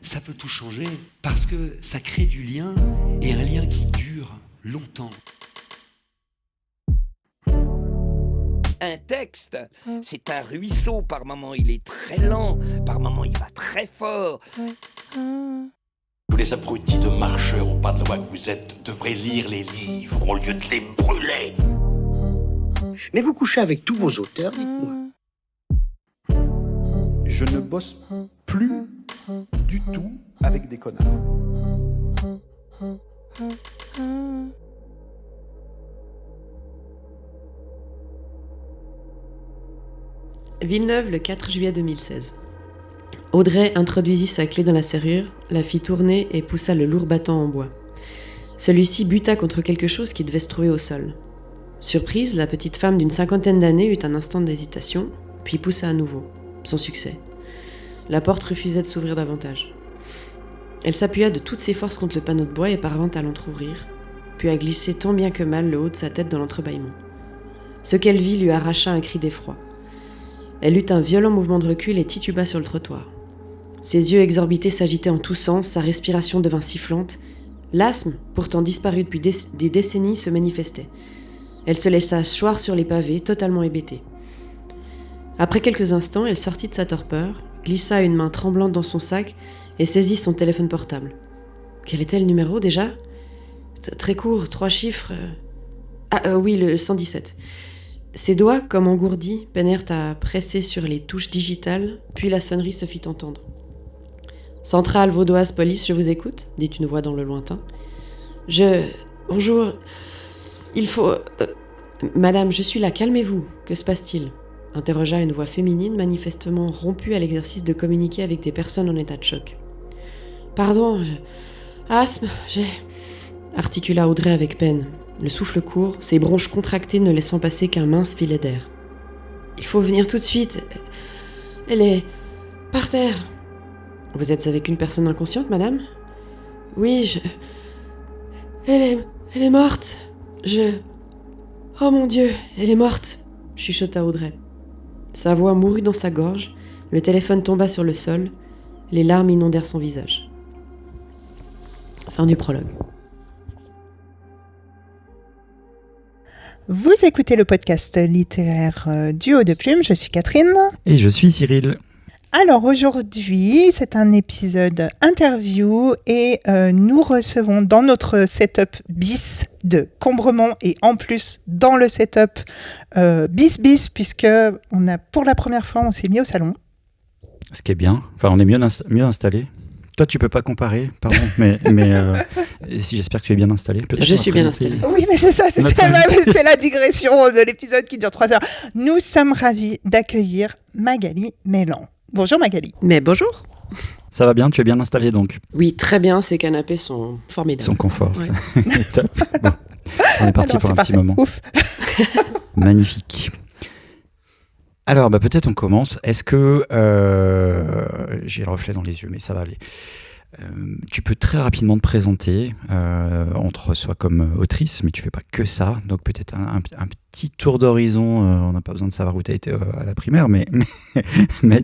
ça peut tout changer parce que ça crée du lien et un lien qui dure longtemps. Un texte, c'est un ruisseau. Par moments, il est très lent. Par moments, il va très fort. Tous les abrutis de marcheurs au pas de loi que vous êtes devraient lire les livres au lieu de les brûler. Mais vous couchez avec tous vos auteurs, dites-moi. Je ne bosse plus du tout avec des connards. Villeneuve, le 4 juillet 2016. Audrey introduisit sa clé dans la serrure, la fit tourner et poussa le lourd bâton en bois. Celui-ci buta contre quelque chose qui devait se trouver au sol. Surprise, la petite femme d'une 50aine d'années eut un instant d'hésitation, puis poussa à nouveau. Sans succès. La porte refusait de s'ouvrir davantage. Elle s'appuya de toutes ses forces contre le panneau de bois et parvint à l'entrouvrir, puis à glisser tant bien que mal le haut de sa tête dans l'entrebâillement. Ce qu'elle vit lui arracha un cri d'effroi. Elle eut un violent mouvement de recul et tituba sur le trottoir. Ses yeux exorbités s'agitaient en tous sens, sa respiration devint sifflante. L'asthme, pourtant disparu depuis des décennies, se manifestait. Elle se laissa choir sur les pavés, totalement hébétée. Après quelques instants, elle sortit de sa torpeur, glissa une main tremblante dans son sac et saisit son téléphone portable. Quel était le numéro déjà ? Très court, 3 chiffres. Oui, le 117. Ses doigts, comme engourdis, peinèrent à presser sur les touches digitales, puis la sonnerie se fit entendre. « Centrale vaudoise police, je vous écoute », dit une voix dans le lointain. « Bonjour. Il faut... Madame, je suis là, calmez-vous. Que se passe-t-il » interrogea une voix féminine manifestement rompue à l'exercice de communiquer avec des personnes en état de choc. « Pardon, asthme, j'ai... » articula Audrey avec peine. Le souffle court, ses bronches contractées ne laissant passer qu'un mince filet d'air. « Il faut venir tout de suite. Elle est... par terre. »« Vous êtes avec une personne inconsciente, madame ?»« Oui, Elle est morte. Oh mon Dieu, elle est morte !» chuchota Audrey. Sa voix mourut dans sa gorge, le téléphone tomba sur le sol, les larmes inondèrent son visage. Fin du prologue. Vous écoutez le podcast littéraire du Haut de Plume, je suis Catherine. Et je suis Cyril. Alors aujourd'hui, c'est un épisode interview et nous recevons dans notre setup bis de Combrement et en plus dans le setup bis puisque pour la première fois on s'est mis au salon. Ce qui est bien, enfin on est mieux installé. Toi, tu peux pas comparer, pardon, mais si j'espère que tu es bien installé. Je suis bien installé. Oui, mais c'est la digression de l'épisode qui dure 3 heures. Nous sommes ravis d'accueillir Magali Mélan. Bonjour Magali. Mais bonjour. Ça va bien, tu es bien installé donc. Oui, très bien, ces canapés sont formidables. Ils sont confort. Ouais. Top. Bon, on est parti pour un petit moment. Ouf. Magnifique. Alors, peut-être on commence. Est-ce que... j'ai le reflet dans les yeux, mais ça va aller. Tu peux très rapidement te présenter. On te reçoit comme autrice, mais tu fais pas que ça. Donc peut-être un petit tour d'horizon. On n'a pas besoin de savoir où tu as été à la primaire, mais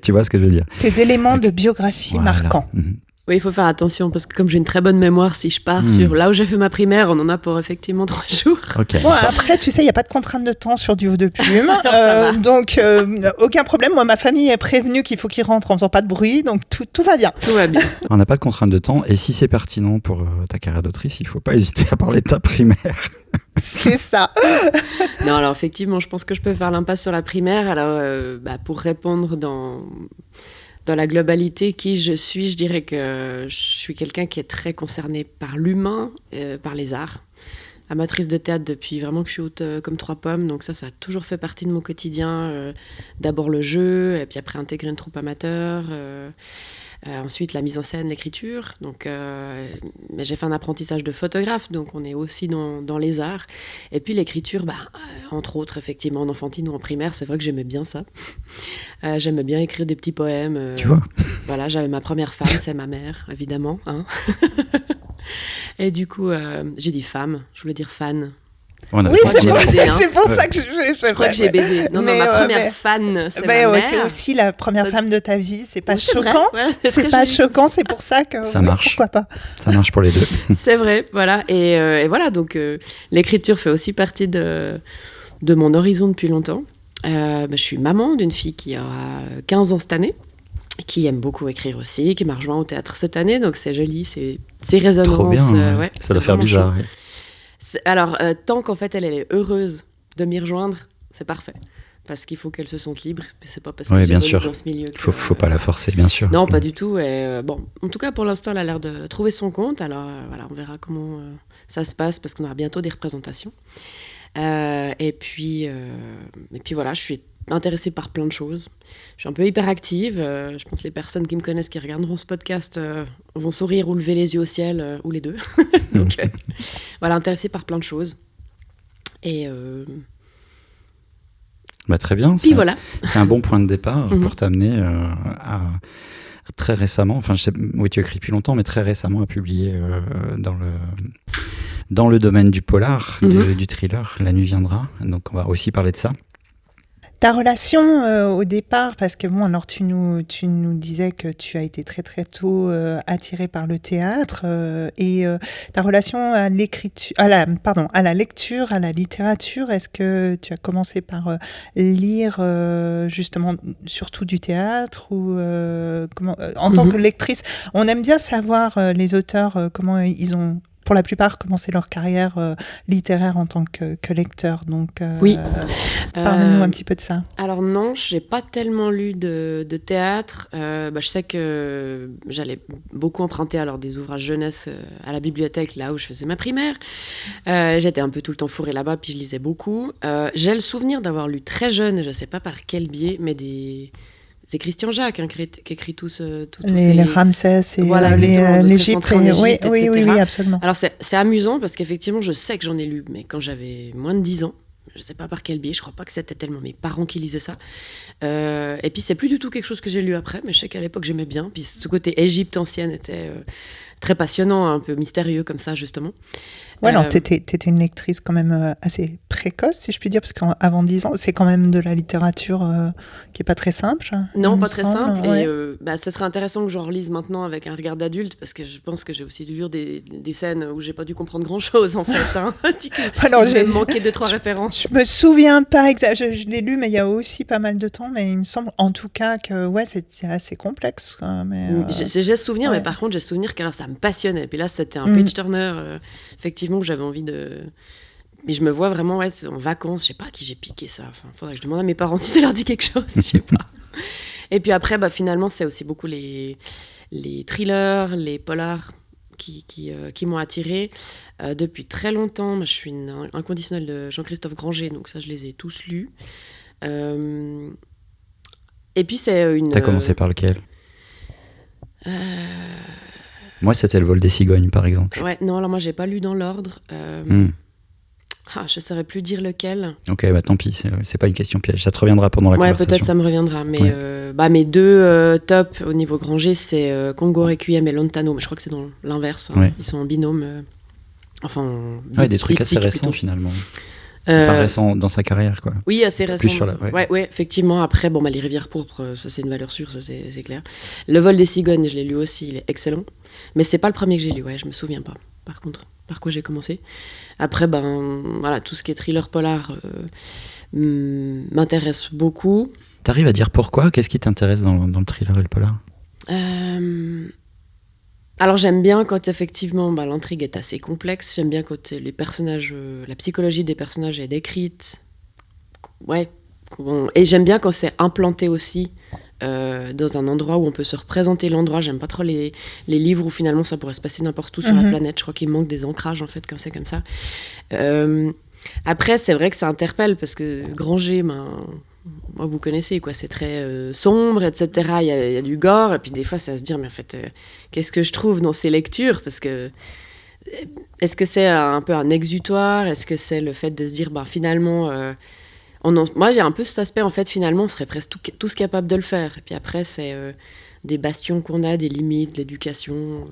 tu vois ce que je veux dire. Tes éléments de biographie marquants. Mm-hmm. Oui, il faut faire attention parce que comme j'ai une très bonne mémoire, si je pars sur là où j'ai fait ma primaire, on en a pour effectivement 3 jours. Okay. Bon, après, tu sais, il n'y a pas de contrainte de temps sur du Haut de Plume. Donc, aucun problème. Moi, ma famille est prévenue qu'il faut qu'ils rentrent en faisant pas de bruit. Donc, tout va bien. Tout va bien. On n'a pas de contrainte de temps. Et si c'est pertinent pour ta carrière d'autrice, il ne faut pas hésiter à parler de ta primaire. C'est ça. Non, alors effectivement, je pense que je peux faire l'impasse sur la primaire. Alors, pour répondre dans la globalité qui je suis, je dirais que je suis quelqu'un qui est très concerné par l'humain, par les arts. Amatrice de théâtre depuis vraiment que je suis haute comme 3 pommes, donc ça a toujours fait partie de mon quotidien. D'abord le jeu, et puis après intégrer une troupe amateur. Ensuite, la mise en scène, l'écriture. Donc, mais j'ai fait un apprentissage de photographe, donc on est aussi dans les arts. Et puis l'écriture, entre autres, effectivement, en enfantine ou en primaire, c'est vrai que j'aimais bien ça. J'aimais bien écrire des petits poèmes. Tu vois. Voilà, j'avais ma première femme, c'est ma mère, évidemment. Hein. Et du coup, j'ai dit femme, je voulais dire fan. On avait Oui, pas c'est de pour, BD, hein. c'est pour ça que je crois que j'ai BD. Non, Mais, ma première mais- fan, c'est Ben ma ouais, mère. c'est aussi la première Ça- femme de ta vie. C'est pas Oui, c'est vrai. choquant. Voilà, C'est très pas joli. choquant, c'est pour ça que. Ça oui, marche. Pourquoi pas. Ça marche pour les deux. C'est vrai, voilà. Et voilà, donc l'écriture fait aussi partie de mon horizon depuis longtemps. Je suis maman d'une fille qui aura 15 ans cette année, qui aime beaucoup écrire aussi, qui m'a rejoint au théâtre cette année, donc c'est joli, c'est résonance. Trop bien. Ouais, ça c'est doit faire vraiment bizarre. chouette. Alors, tant qu'en fait elle est heureuse de m'y rejoindre, c'est parfait. Parce qu'il faut qu'elle se sente libre, c'est pas parce que Oui, j'ai bien évolué sûr. dans ce milieu que... Faut pas la forcer, bien sûr. Non, pas du tout. Et, bon, en tout cas, pour l'instant, elle a l'air de trouver son compte. Alors, voilà, on verra comment ça se passe parce qu'on aura bientôt des représentations. Et puis voilà, je suis intéressée par plein de choses. Je suis un peu hyperactive. Je pense que les personnes qui me connaissent, qui regarderont ce podcast, vont sourire ou lever les yeux au ciel, ou les deux. Donc, voilà, intéressée par plein de choses. Et Très bien. puis voilà. C'est un bon point de départ Mhm. pour t'amener à très récemment, enfin oui tu écris depuis longtemps, mais très récemment à publier dans le domaine du polar, du thriller, La Nuit viendra. Donc on va aussi parler de ça. Ta relation au départ, parce que bon, alors tu nous disais que tu as été très très tôt attirée par le théâtre et ta relation à l'écriture, à la lecture, à la littérature, est-ce que tu as commencé par lire justement surtout du théâtre ou comment en tant que lectrice, on aime bien savoir les auteurs comment ils ont pour la plupart commencé leur carrière littéraire en tant que lecteur. Donc, Oui. parle-nous un petit peu de ça. Alors non, j'ai pas tellement lu de théâtre. Je sais que j'allais beaucoup emprunter alors des ouvrages jeunesse à la bibliothèque, là où je faisais ma primaire. J'étais un peu tout le temps fourrée là-bas, puis je lisais beaucoup. J'ai le souvenir d'avoir lu très jeune, je sais pas par quel biais, mais c'est Christian Jacques qui écrit tous les Ramsès et voilà, l'Égypte. Oui, oui, absolument. Alors c'est amusant parce qu'effectivement, je sais que j'en ai lu, mais quand j'avais moins de 10 ans, je sais pas par quel biais, je crois pas que c'était tellement mes parents qui lisaient ça. Et puis c'est plus du tout quelque chose que j'ai lu après, mais je sais qu'à l'époque j'aimais bien. Puis ce côté Égypte ancienne était très passionnant, un peu mystérieux comme ça justement. Ouais, alors t'étais une lectrice quand même assez précoce, si je puis dire, parce qu'avant 10 ans, c'est quand même de la littérature qui est pas très simple. Non, pas très simple. Ouais. Et ce serait intéressant que je relise maintenant avec un regard d'adulte, parce que je pense que j'ai aussi dû lire des scènes où j'ai pas dû comprendre grand-chose, en fait. Hein. Alors, j'ai manqué 2-3 références. Je me souviens pas exactement, je l'ai lu, mais il y a aussi pas mal de temps, mais il me semble en tout cas que c'était assez complexe. Quoi, mais, j'ai souvenir, mais par contre, j'ai souvenir que alors, ça me passionnait. Puis là, c'était un page-turner, effectivement, que j'avais envie de... Mais je me vois vraiment en vacances, je sais pas à qui j'ai piqué ça. Enfin, faudrait que je demande à mes parents si ça leur dit quelque chose, je sais pas. Et puis après, finalement, c'est aussi beaucoup les thrillers, les polars qui m'ont attirée. Depuis très longtemps, je suis une inconditionnelle de Jean-Christophe Granger, donc ça, je les ai tous lus. Et puis, c'est une... T'as commencé par lequel Moi, c'était Le vol des cigognes, par exemple. Ouais, non, alors moi, j'ai pas lu dans l'ordre. Je saurais plus dire lequel. Ok, tant pis, c'est pas une question piège. Ça te reviendra pendant la conversation. Ouais, peut-être ça me reviendra. Mais mes deux tops au niveau Granger, c'est Congo Requiem et Lontano. Mais je crois que c'est dans l'inverse. Hein. Ouais. Ils sont en binôme. Des trucs assez récents, finalement. Récent dans sa carrière, quoi. Oui, assez récent. Ouais, effectivement. Après, Les Rivières pourpres, ça c'est une valeur sûre, ça c'est clair. Le vol des cigognes, je l'ai lu aussi, il est excellent. Mais c'est pas le premier que j'ai lu, je me souviens pas, par contre, par quoi j'ai commencé. Après, tout ce qui est thriller polar m'intéresse beaucoup. T'arrives à dire pourquoi ? Qu'est-ce qui t'intéresse dans le thriller et le polar ? Alors j'aime bien quand effectivement l'intrigue est assez complexe, j'aime bien quand les personnages, la psychologie des personnages est décrite, et j'aime bien quand c'est implanté aussi dans un endroit où on peut se représenter l'endroit. J'aime pas trop les livres où finalement ça pourrait se passer n'importe où sur la planète. Je crois qu'il manque des ancrages en fait quand c'est comme ça. Après c'est vrai que ça interpelle parce que Granger, moi, vous connaissez, quoi, c'est très sombre, etc. Il y a du gore, et puis des fois, ça se dit, mais en fait, qu'est-ce que je trouve dans ces lectures ? Parce que, est-ce que c'est un peu un exutoire ? Est-ce que c'est le fait de se dire, finalement, moi, j'ai un peu cet aspect, en fait, finalement, on serait presque tous capables de le faire. Et puis après, c'est des bastions qu'on a, des limites, l'éducation.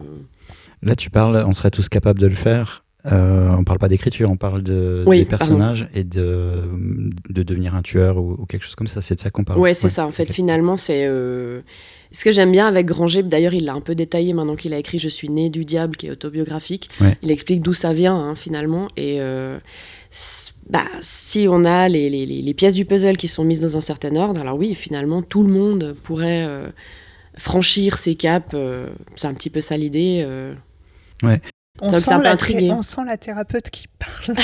Là, tu parles, on serait tous capables de le faire. On parle pas d'écriture, on parle Oui, des personnages et de devenir un tueur ou quelque chose comme ça. C'est de ça qu'on parle. Ouais, c'est ça. En fait, finalement, c'est ce que j'aime bien avec Granger. D'ailleurs, il l'a un peu détaillé maintenant qu'il a écrit Je suis né du diable, qui est autobiographique. Ouais. Il explique d'où ça vient, finalement. Et si on a les pièces du puzzle qui sont mises dans un certain ordre, alors oui, finalement, tout le monde pourrait franchir ces caps. C'est un petit peu ça l'idée. Ouais. On Ça me fait un peu intrigué. on sent la thérapeute qui parle.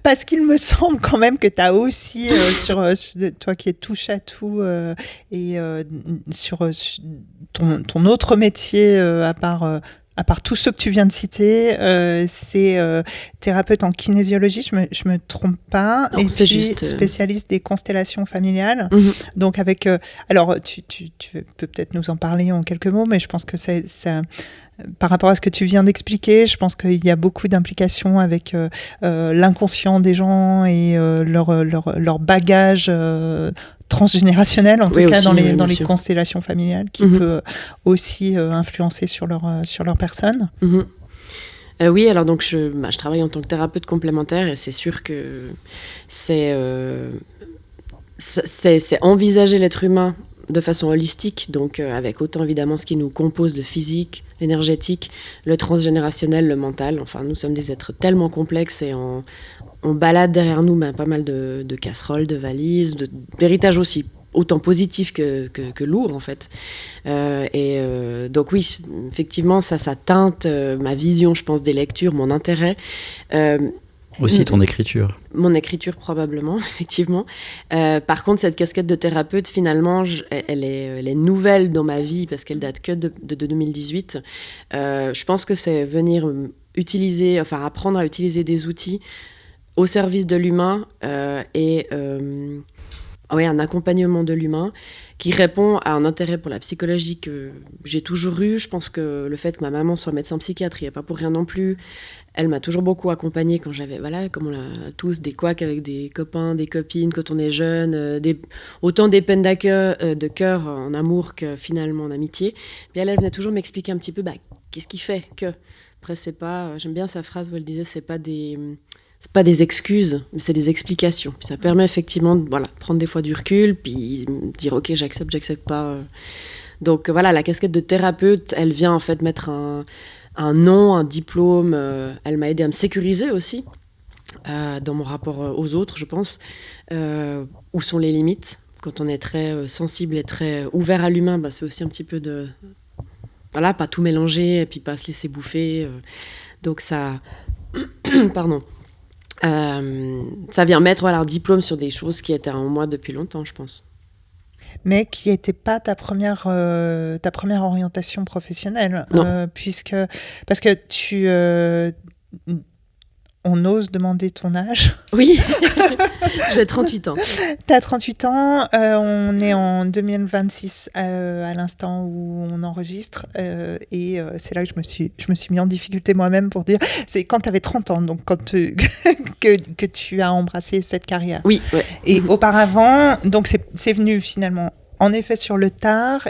Parce qu'il me semble quand même que tu as aussi, toi qui es touche à tout, sur ton autre métier, à part tout ce que tu viens de citer, c'est thérapeute en kinésiologie, je me trompe pas, Non, et c'est puis juste, spécialiste des constellations familiales. Mhm. Donc avec, alors tu peux peut-être nous en parler en quelques mots, mais je pense que ça, par rapport à ce que tu viens d'expliquer, je pense qu'il y a beaucoup d'implications avec l'inconscient des gens et leur bagage transgénérationnel, en tout cas aussi, dans les sûr. constellations familiales, qui peut aussi influencer sur leur personne. Mhm. Oui, alors donc je travaille en tant que thérapeute complémentaire et c'est sûr que c'est envisager l'être humain de façon holistique, donc avec autant évidemment ce qui nous compose, le physique, l'énergétique, le transgénérationnel, le mental. Enfin, nous sommes des êtres tellement complexes et on balade derrière nous pas mal de casseroles, de valises, d'héritage aussi, autant positif que lourd en fait. Donc oui, effectivement, ça teinte ma vision, je pense, des lectures, mon intérêt. Aussi ton écriture. Mon écriture probablement, effectivement. Par contre, cette casquette de thérapeute, finalement, elle est nouvelle dans ma vie parce qu'elle date que de 2018. Je pense que c'est venir apprendre à utiliser des outils au service de l'humain et un accompagnement de l'humain qui répond à un intérêt pour la psychologie que j'ai toujours eu. Je pense que le fait que ma maman soit médecin psychiatre, il n'y a pas pour rien non plus. Elle m'a toujours beaucoup accompagnée quand j'avais, comme on l'a tous, des couacs avec des copains, des copines, quand on est jeune, autant des peines de cœur en amour que finalement en amitié. Puis elle venait toujours m'expliquer un petit peu, qu'est-ce qui fait que... Après, c'est pas... J'aime bien sa phrase où elle disait, c'est pas des excuses, mais c'est des explications. Puis ça permet effectivement de prendre des fois du recul, puis dire ok, j'accepte pas. Donc la casquette de thérapeute, elle vient en fait mettre un nom, un diplôme. Elle m'a aidé à me sécuriser aussi dans mon rapport aux autres, je pense. Où sont les limites ? Quand on est très sensible et très ouvert à l'humain, c'est aussi un petit peu de... pas tout mélanger et puis pas se laisser bouffer. Donc ça... Pardon. Ça vient mettre un diplôme sur des choses qui étaient en moi depuis longtemps, je pense. Mais qui n'était pas ta première orientation professionnelle. Non. Parce que on ose demander ton âge. Oui, j'ai 38 ans. Tu as 38 ans, on est en 2026 à l'instant où on enregistre, et c'est là que je me suis mis en difficulté moi-même pour dire, c'est quand tu avais 30 ans, donc que tu as embrassé cette carrière. Oui, ouais. Et auparavant, donc c'est venu finalement en effet sur le tard,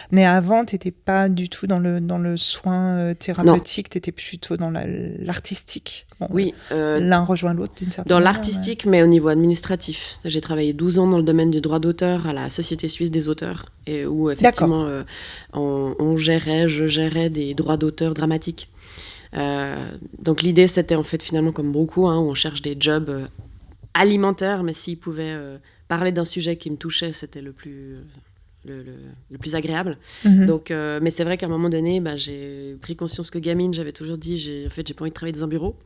mais avant, tu n'étais pas du tout dans le soin thérapeutique, tu étais plutôt dans l'artistique. Bon, oui. L'un rejoint l'autre d'une certaine manière. Dans manière, l'artistique, mais au niveau administratif. J'ai travaillé 12 ans dans le domaine du droit d'auteur à la Société suisse des auteurs, et où effectivement je gérais des droits d'auteur dramatiques. Donc l'idée, c'était en fait finalement comme beaucoup, où on cherche des jobs alimentaires, mais s'ils pouvaient... parler d'un sujet qui me touchait, c'était le plus agréable. Mm-hmm. Donc, mais c'est vrai qu'à un moment donné, j'ai pris conscience que gamine, j'avais toujours dit, j'ai pas envie de travailler dans un bureau.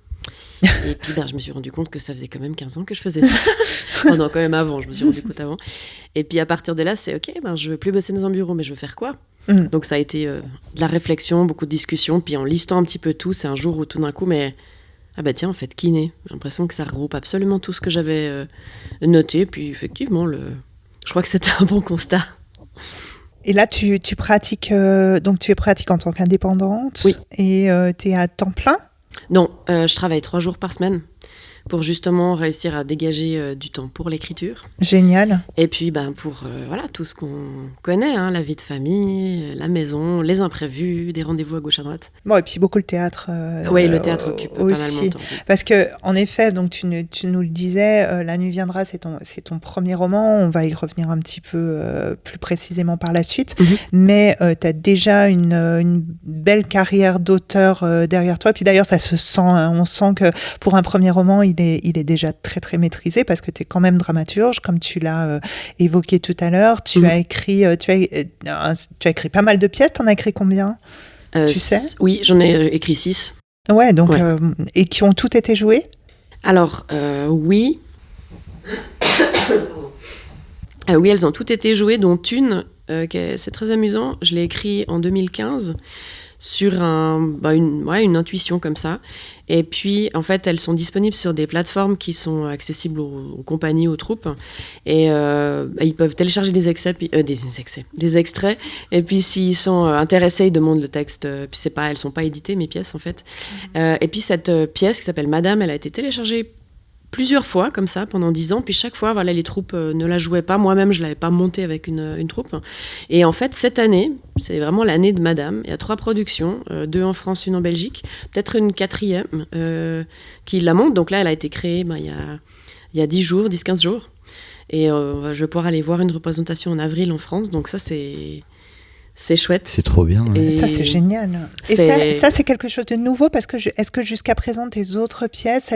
Et puis, je me suis rendu compte que ça faisait quand même 15 ans que je faisais ça. Non, quand même avant, je me suis rendu compte avant. Et puis, à partir de là, c'est OK, je veux plus bosser dans un bureau, mais je veux faire quoi ? Mm-hmm. Donc, ça a été de la réflexion, beaucoup de discussions. Puis, en listant un petit peu tout, c'est un jour où tout d'un coup, tiens, en fait, kiné. J'ai l'impression que ça regroupe absolument tout ce que j'avais noté. Puis effectivement, je crois que c'était un bon constat. Et là, tu pratiques, donc tu es pratique en tant qu'indépendante. Oui. Et tu es à temps plein ? Non, je travaille 3 jours par semaine pour justement réussir à dégager du temps pour l'écriture. Génial. Et puis pour voilà, tout ce qu'on connaît, hein, la vie de famille, la maison, les imprévus, des rendez-vous à gauche à droite. Bon, et puis beaucoup le théâtre. Oui, le théâtre occupe pas mal mon temps. Parce que, en effet, donc tu nous le disais, La nuit viendra, c'est ton premier roman. On va y revenir un petit peu plus précisément par la suite. Mais tu as déjà une belle carrière d'auteur derrière toi. Et puis d'ailleurs, ça se sent. Hein, on sent que pour un premier roman, il est déjà très, très maîtrisé parce que tu es quand même dramaturge, comme tu l'as évoqué tout à l'heure. Tu as écrit pas mal de pièces. Tu en as écrit combien tu sais? Oui, j'en ai écrit 6. Ouais, donc, et qui ont toutes été jouées? Alors, oui. Oui, elles ont toutes été jouées, dont une, c'est très amusant, je l'ai écrite en 2015 sur une intuition comme ça. Et puis, en fait, elles sont disponibles sur des plateformes qui sont accessibles aux compagnies, aux troupes. Et ils peuvent télécharger des extraits. Et puis, s'ils sont intéressés, ils demandent le texte. Puis, elles ne sont pas éditées, mes pièces, en fait. Et puis, cette pièce qui s'appelle Madame, elle a été téléchargée plusieurs fois, comme ça, pendant 10 ans. Puis chaque fois, voilà, les troupes ne la jouaient pas. Moi-même, je ne l'avais pas montée avec une troupe. Et en fait, cette année, c'est vraiment l'année de Madame. Il y a 3 productions, 2 en France, 1 en Belgique. Peut-être une 4e qui la monte. Donc là, elle a été créée il y a 10-15 jours. Et je vais pouvoir aller voir une représentation en avril en France. Donc ça, c'est chouette. C'est trop bien. Et ça, c'est génial. Et ça, c'est quelque chose de nouveau parce que est-ce que jusqu'à présent, tes autres pièces,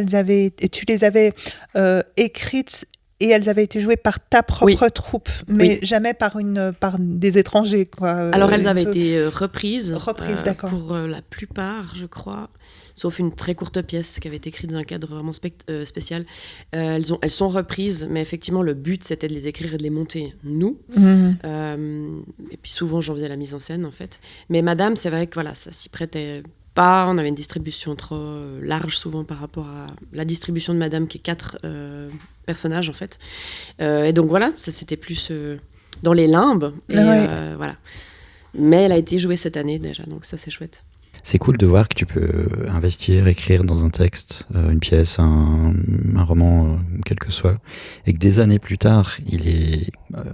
tu les avais écrites et elles avaient été jouées par ta propre troupe, mais jamais par des étrangers, quoi. Alors, elles avaient été reprises. D'accord. Pour la plupart, je crois, sauf une très courte pièce qui avait été écrite dans un cadre vraiment spécial. Elles sont reprises, mais effectivement, le but, c'était de les écrire et de les monter, nous. Et puis souvent, j'en faisais la mise en scène, en fait. Mais Madame, c'est vrai que voilà, ça s'y prêtait pas. On avait une distribution trop large, souvent, par rapport à la distribution de Madame, qui est 4 personnages, en fait. Et donc, voilà, ça, c'était plus dans les limbes. Et, voilà. Mais elle a été jouée cette année, déjà, donc ça, c'est chouette. C'est cool de voir que tu peux investir, écrire dans un texte, une pièce, un roman, quel que soit, et que des années plus tard, il est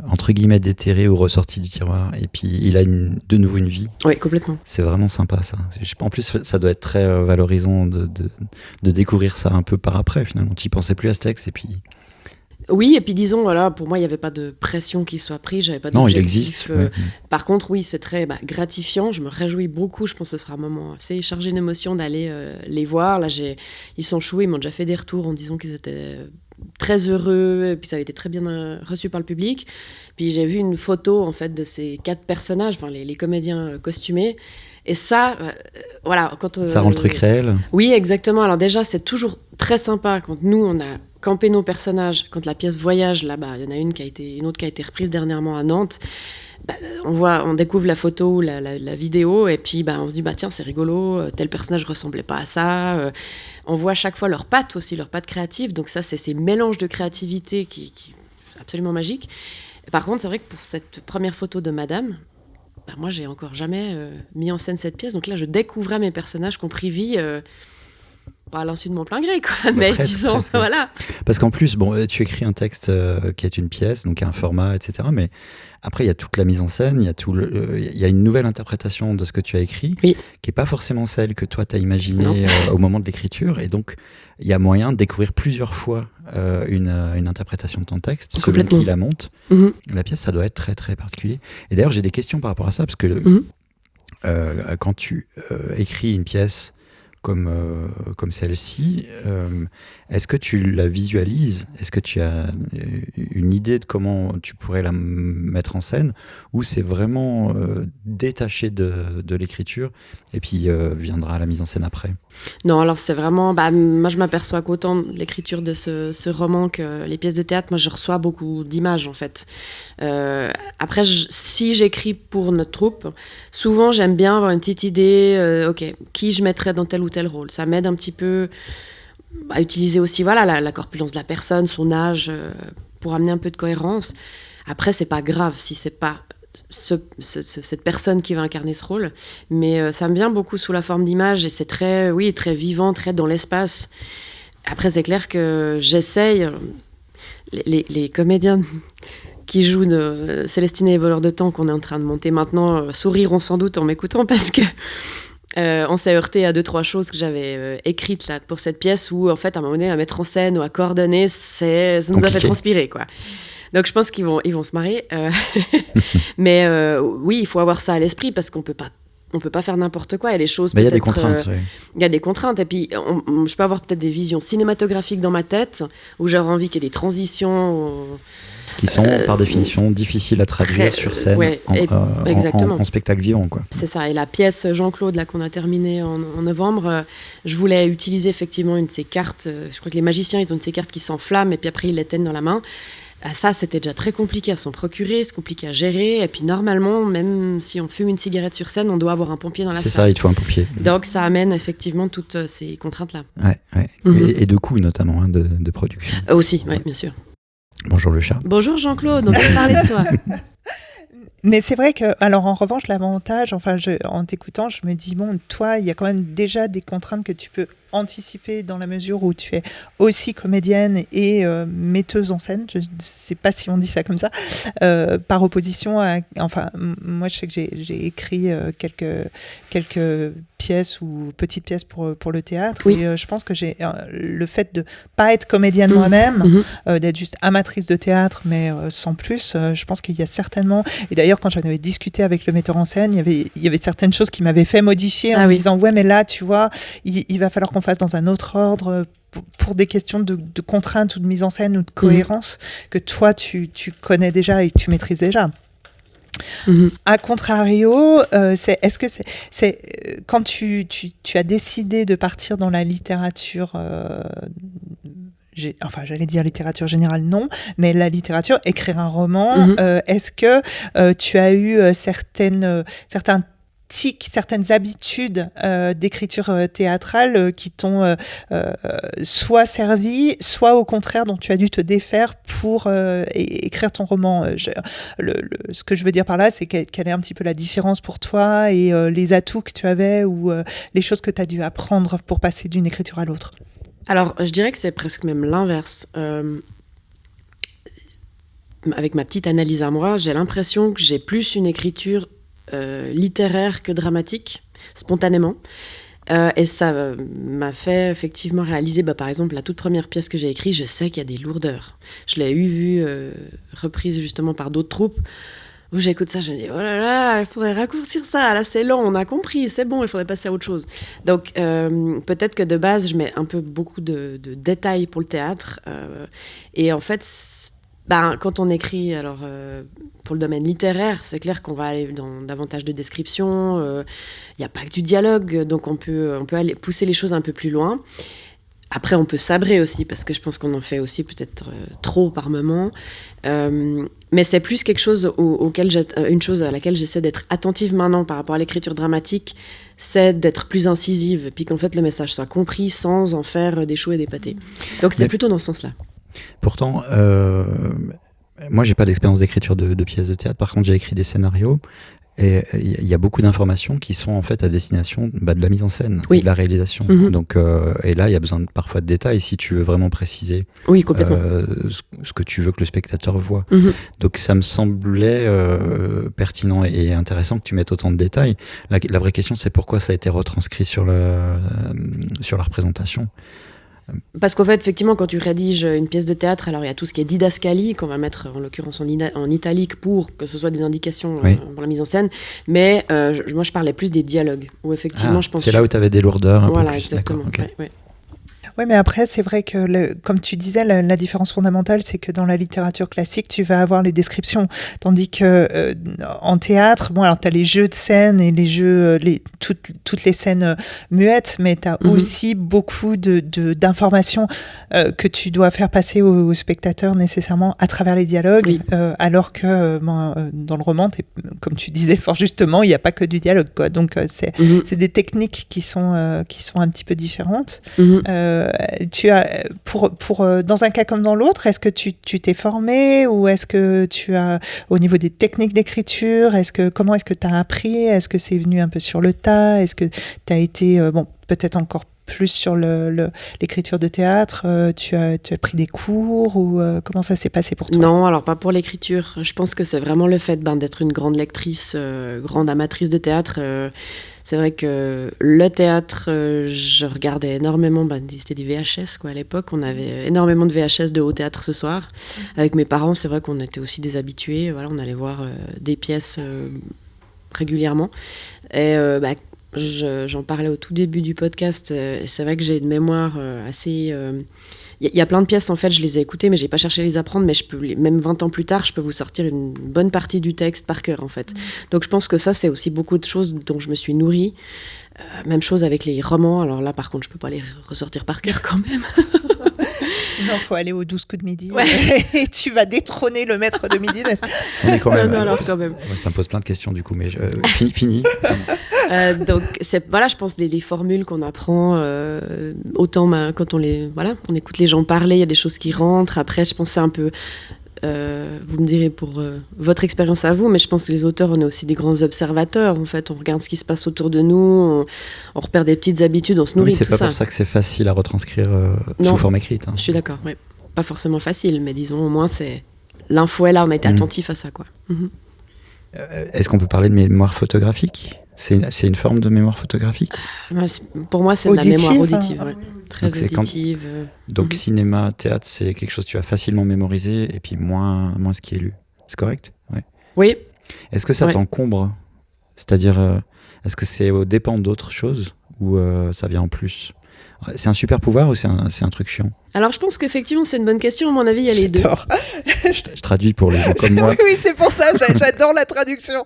entre guillemets déterré ou ressorti du tiroir, et puis il a de nouveau une vie. Oui, complètement. C'est vraiment sympa, ça. En plus, ça doit être très valorisant de découvrir ça un peu par après, finalement. Tu n'y pensais plus à ce texte, et puis... Oui, et puis disons, voilà, pour moi, il n'y avait pas de pression qui soit prise, j'avais pas d'objectif. Non, il existe. Par contre, oui, c'est très gratifiant, je me réjouis beaucoup, je pense que ce sera un moment assez chargé d'émotions d'aller les voir. Là, ils sont choués, ils m'ont déjà fait des retours en disant qu'ils étaient très heureux, et puis ça avait été très bien reçu par le public. Puis j'ai vu une photo, en fait, de ces 4 personnages, enfin, les comédiens costumés, et ça, voilà... ça rend le truc réel. Oui, exactement. Alors déjà, c'est toujours très sympa quand nous, on a camper nos personnages. Quand la pièce voyage, là, il y en a une autre qui a été reprise dernièrement à Nantes. On découvre la photo ou la vidéo, et puis on se dit, tiens, c'est rigolo, tel personnage ressemblait pas à ça. On voit à chaque fois leurs pattes aussi, leurs pattes créatives. Donc ça, c'est ces mélanges de créativité qui absolument magiques. Par contre, c'est vrai que pour cette première photo de Madame, moi, j'ai encore jamais mis en scène cette pièce. Donc là, je découvrais mes personnages qui ont pris vie... pas à l'insu de mon plein gré, quoi, mais disons, voilà. Parce qu'en plus, tu écris un texte qui est une pièce, donc un format, etc. Mais après, il y a toute la mise en scène, il y a une nouvelle interprétation de ce que tu as écrit, qui n'est pas forcément celle que toi, tu as imaginée au moment de l'écriture. Et donc, il y a moyen de découvrir plusieurs fois une interprétation de ton texte, selon qui la monte. La pièce, ça doit être très, très particulier. Et d'ailleurs, j'ai des questions par rapport à ça, parce que quand tu écris une pièce comme celle-ci, est-ce que tu la visualises? Est-ce que tu as une idée de comment tu pourrais la mettre en scène? Ou c'est vraiment détaché de l'écriture et puis viendra la mise en scène après? Non, alors c'est vraiment... moi, je m'aperçois qu'autant de l'écriture de ce roman que les pièces de théâtre, moi, je reçois beaucoup d'images, en fait. Après, si j'écris pour notre troupe, souvent, j'aime bien avoir une petite idée, qui je mettrais dans tel ou tel rôle. Ça m'aide un petit peu à utiliser aussi la corpulence de la personne, son âge, pour amener un peu de cohérence. Après, c'est pas grave si c'est pas cette personne qui va incarner ce rôle, mais ça me vient beaucoup sous la forme d'images, et c'est très vivant, très dans l'espace. Après, c'est clair que j'essaye, les comédiens qui jouent de Célestine et les voleurs de temps qu'on est en train de monter maintenant souriront sans doute en m'écoutant parce que on s'est heurté à 2-3 choses que j'avais écrites là, pour cette pièce où, en fait, à un moment donné, à mettre en scène ou à coordonner, ça nous a fait transpirer, quoi. Donc, je pense qu'ils vont se marrer. Mais oui, il faut avoir ça à l'esprit parce qu'on peut pas faire n'importe quoi. Il y a des choses il y a des contraintes. Il y a des contraintes. Et puis, je peux avoir peut-être des visions cinématographiques dans ma tête où j'aurais envie qu'il y ait des transitions... qui sont par définition difficiles à traduire sur scène en spectacle vivant, quoi. C'est ça, et la pièce Jean-Claude là, qu'on a terminée en novembre, je voulais utiliser effectivement une de ces cartes, je crois que les magiciens ils ont une de ces cartes qui s'enflamment et puis après ils l'éteignent dans la main. Ça c'était déjà très compliqué à s'en procurer, c'est compliqué à gérer, et puis normalement même si on fume une cigarette sur scène on doit avoir un pompier dans la salle. C'est ça, il te faut un pompier. Donc ça amène effectivement toutes ces contraintes là. Ouais. Et de coûts notamment de production. Aussi, oui, bien sûr. Bonjour le chat. Bonjour Jean-Claude, on va parler de toi. Mais c'est vrai que, alors en revanche, l'avantage, en t'écoutant, je me dis, bon, toi, il y a quand même déjà des contraintes que tu peux anticiper dans la mesure où tu es aussi comédienne et metteuse en scène. Je ne sais pas si on dit ça comme ça, par opposition à... Enfin, moi, je sais que j'ai écrit quelques pièces ou petites pièces pour le théâtre. Oui. Et je pense que j'ai le fait de pas être comédienne moi-même, d'être juste amatrice de théâtre, mais sans plus, je pense qu'il y a certainement... Et d'ailleurs, quand j'en avais discuté avec le metteur en scène, il y avait certaines choses qui m'avaient fait modifier en me disant, ouais, mais là, tu vois, il va falloir qu'on fasse dans un autre ordre pour des questions de contraintes ou de mise en scène ou de cohérence que toi, tu connais déjà et que tu maîtrises déjà. A contrario, est-ce que c'est quand tu as décidé de partir dans la littérature, j'allais dire littérature générale, non, mais la littérature, écrire un roman, est-ce que tu as eu certaines habitudes d'écriture théâtrale qui t'ont soit servi, soit au contraire dont tu as dû te défaire pour écrire ton roman. Ce que je veux dire par là, c'est quelle est un petit peu la différence pour toi et les atouts que tu avais ou les choses que tu as dû apprendre pour passer d'une écriture à l'autre. Alors, je dirais que c'est presque même l'inverse. Avec ma petite analyse à moi, j'ai l'impression que j'ai plus une écriture littéraire que dramatique, spontanément. Et ça m'a fait effectivement réaliser, par exemple, la toute première pièce que j'ai écrite, je sais qu'il y a des lourdeurs. Je l'ai vue reprise justement par d'autres troupes, où j'écoute ça, je me dis, oh là là, il faudrait raccourcir ça, là c'est long, on a compris, c'est bon, il faudrait passer à autre chose. Donc peut-être que de base, je mets beaucoup de détails pour le théâtre. Et en fait, quand on écrit, alors pour le domaine littéraire, c'est clair qu'on va aller dans davantage de descriptions. Il n'y a pas que du dialogue, donc on peut aller pousser les choses un peu plus loin. Après, on peut sabrer aussi, parce que je pense qu'on en fait aussi peut-être trop par moment. Mais c'est plus quelque chose une chose à laquelle j'essaie d'être attentive maintenant par rapport à l'écriture dramatique, c'est d'être plus incisive, et puis qu'en fait le message soit compris sans en faire des choux et des pâtés. Donc c'est plutôt dans ce sens-là. Pourtant, moi j'ai pas d'expérience d'écriture de pièces de théâtre, par contre j'ai écrit des scénarios, et il y a beaucoup d'informations qui sont en fait à destination de la mise en scène, et de la réalisation. Donc, et là il y a besoin parfois de détails si tu veux vraiment préciser complètement. Ce que tu veux que le spectateur voit. Donc ça me semblait pertinent et intéressant que tu mettes autant de détails. La vraie question c'est pourquoi ça a été retranscrit sur la représentation. Parce qu'en fait, effectivement, quand tu rédiges une pièce de théâtre, alors il y a tout ce qui est didascalie, qu'on va mettre en l'occurrence en italique pour que ce soit des indications pour la mise en scène. Mais moi, je parlais plus des dialogues. Où effectivement, je pense. C'est là où tu avais des lourdeurs. Voilà, peu plus. exactement. Okay. Oui, mais après, c'est vrai que, comme tu disais, la différence fondamentale, c'est que dans la littérature classique, tu vas avoir les descriptions. Tandis que en théâtre, alors tu as les jeux de scène et les jeux, toutes les scènes muettes, mais tu as aussi beaucoup d'informations que tu dois faire passer aux spectateurs nécessairement à travers les dialogues. Alors que dans le roman, comme tu disais fort justement, il n'y a pas que du dialogue, quoi. Donc, c'est des techniques qui sont un petit peu différentes. Tu as, dans un cas comme dans l'autre, est-ce que tu t'es formé ou est-ce que tu as, au niveau des techniques d'écriture, comment est-ce que tu as appris? Est-ce que c'est venu un peu sur le tas? Est-ce que tu as été, peut-être encore plus sur l'écriture de théâtre? Tu as pris des cours ou comment ça s'est passé pour toi? Non, alors pas pour l'écriture. Je pense que c'est vraiment le fait d'être une grande lectrice, grande amatrice de théâtre. C'est vrai que le théâtre, je regardais énormément, c'était des VHS quoi, à l'époque. On avait énormément de VHS de Haut Théâtre ce soir. Avec mes parents, c'est vrai qu'on était aussi des habitués. Voilà, on allait voir des pièces régulièrement. Et j'en parlais au tout début du podcast. C'est vrai que j'ai une mémoire assez... Il y a plein de pièces, en fait, je les ai écoutées, mais j'ai pas cherché à les apprendre, mais même 20 ans plus tard, je peux vous sortir une bonne partie du texte par cœur, en fait. Donc je pense que ça, c'est aussi beaucoup de choses dont je me suis nourrie. Même chose avec les romans. Alors là, par contre, je peux pas les ressortir par cœur quand même. Non, faut aller aux 12 coups de midi. Ouais. Et tu vas détrôner le maître de midi, n'est-ce pas? On est quand même. Non, alors quand même. Ça me pose plein de questions du coup, mais fini. Donc je pense les formules qu'on apprend autant quand on écoute les gens parler, il y a des choses qui rentrent. Après, je pense que c'est un peu vous me direz pour votre expérience à vous, mais je pense que les auteurs, on est aussi des grands observateurs. En fait, on regarde ce qui se passe autour de nous, on repère des petites habitudes, on se nourrit de tout ça. C'est pas pour ça que c'est facile à retranscrire sous forme écrite. Je suis d'accord, ouais. Pas forcément facile, mais disons au moins l'info est là, on a été attentif à ça, quoi. Est-ce qu'on peut parler de mémoire photographique? C'est une forme de mémoire photographique? Pour moi, c'est de la mémoire auditive, ouais. Très donc auditive. Donc cinéma, théâtre, c'est quelque chose que tu vas facilement mémoriser et puis moins ce qui est lu. C'est correct? Ouais. Oui. Est-ce que ça t'encombre? C'est-à-dire, est-ce que c'est aux dépens d'autres choses ou ça vient en plus? C'est un super pouvoir ou c'est un truc chiant? Alors je pense qu'effectivement c'est une bonne question, à mon avis il y a les deux. Je traduis pour les gens comme moi. Oui, c'est pour ça, j'adore la traduction.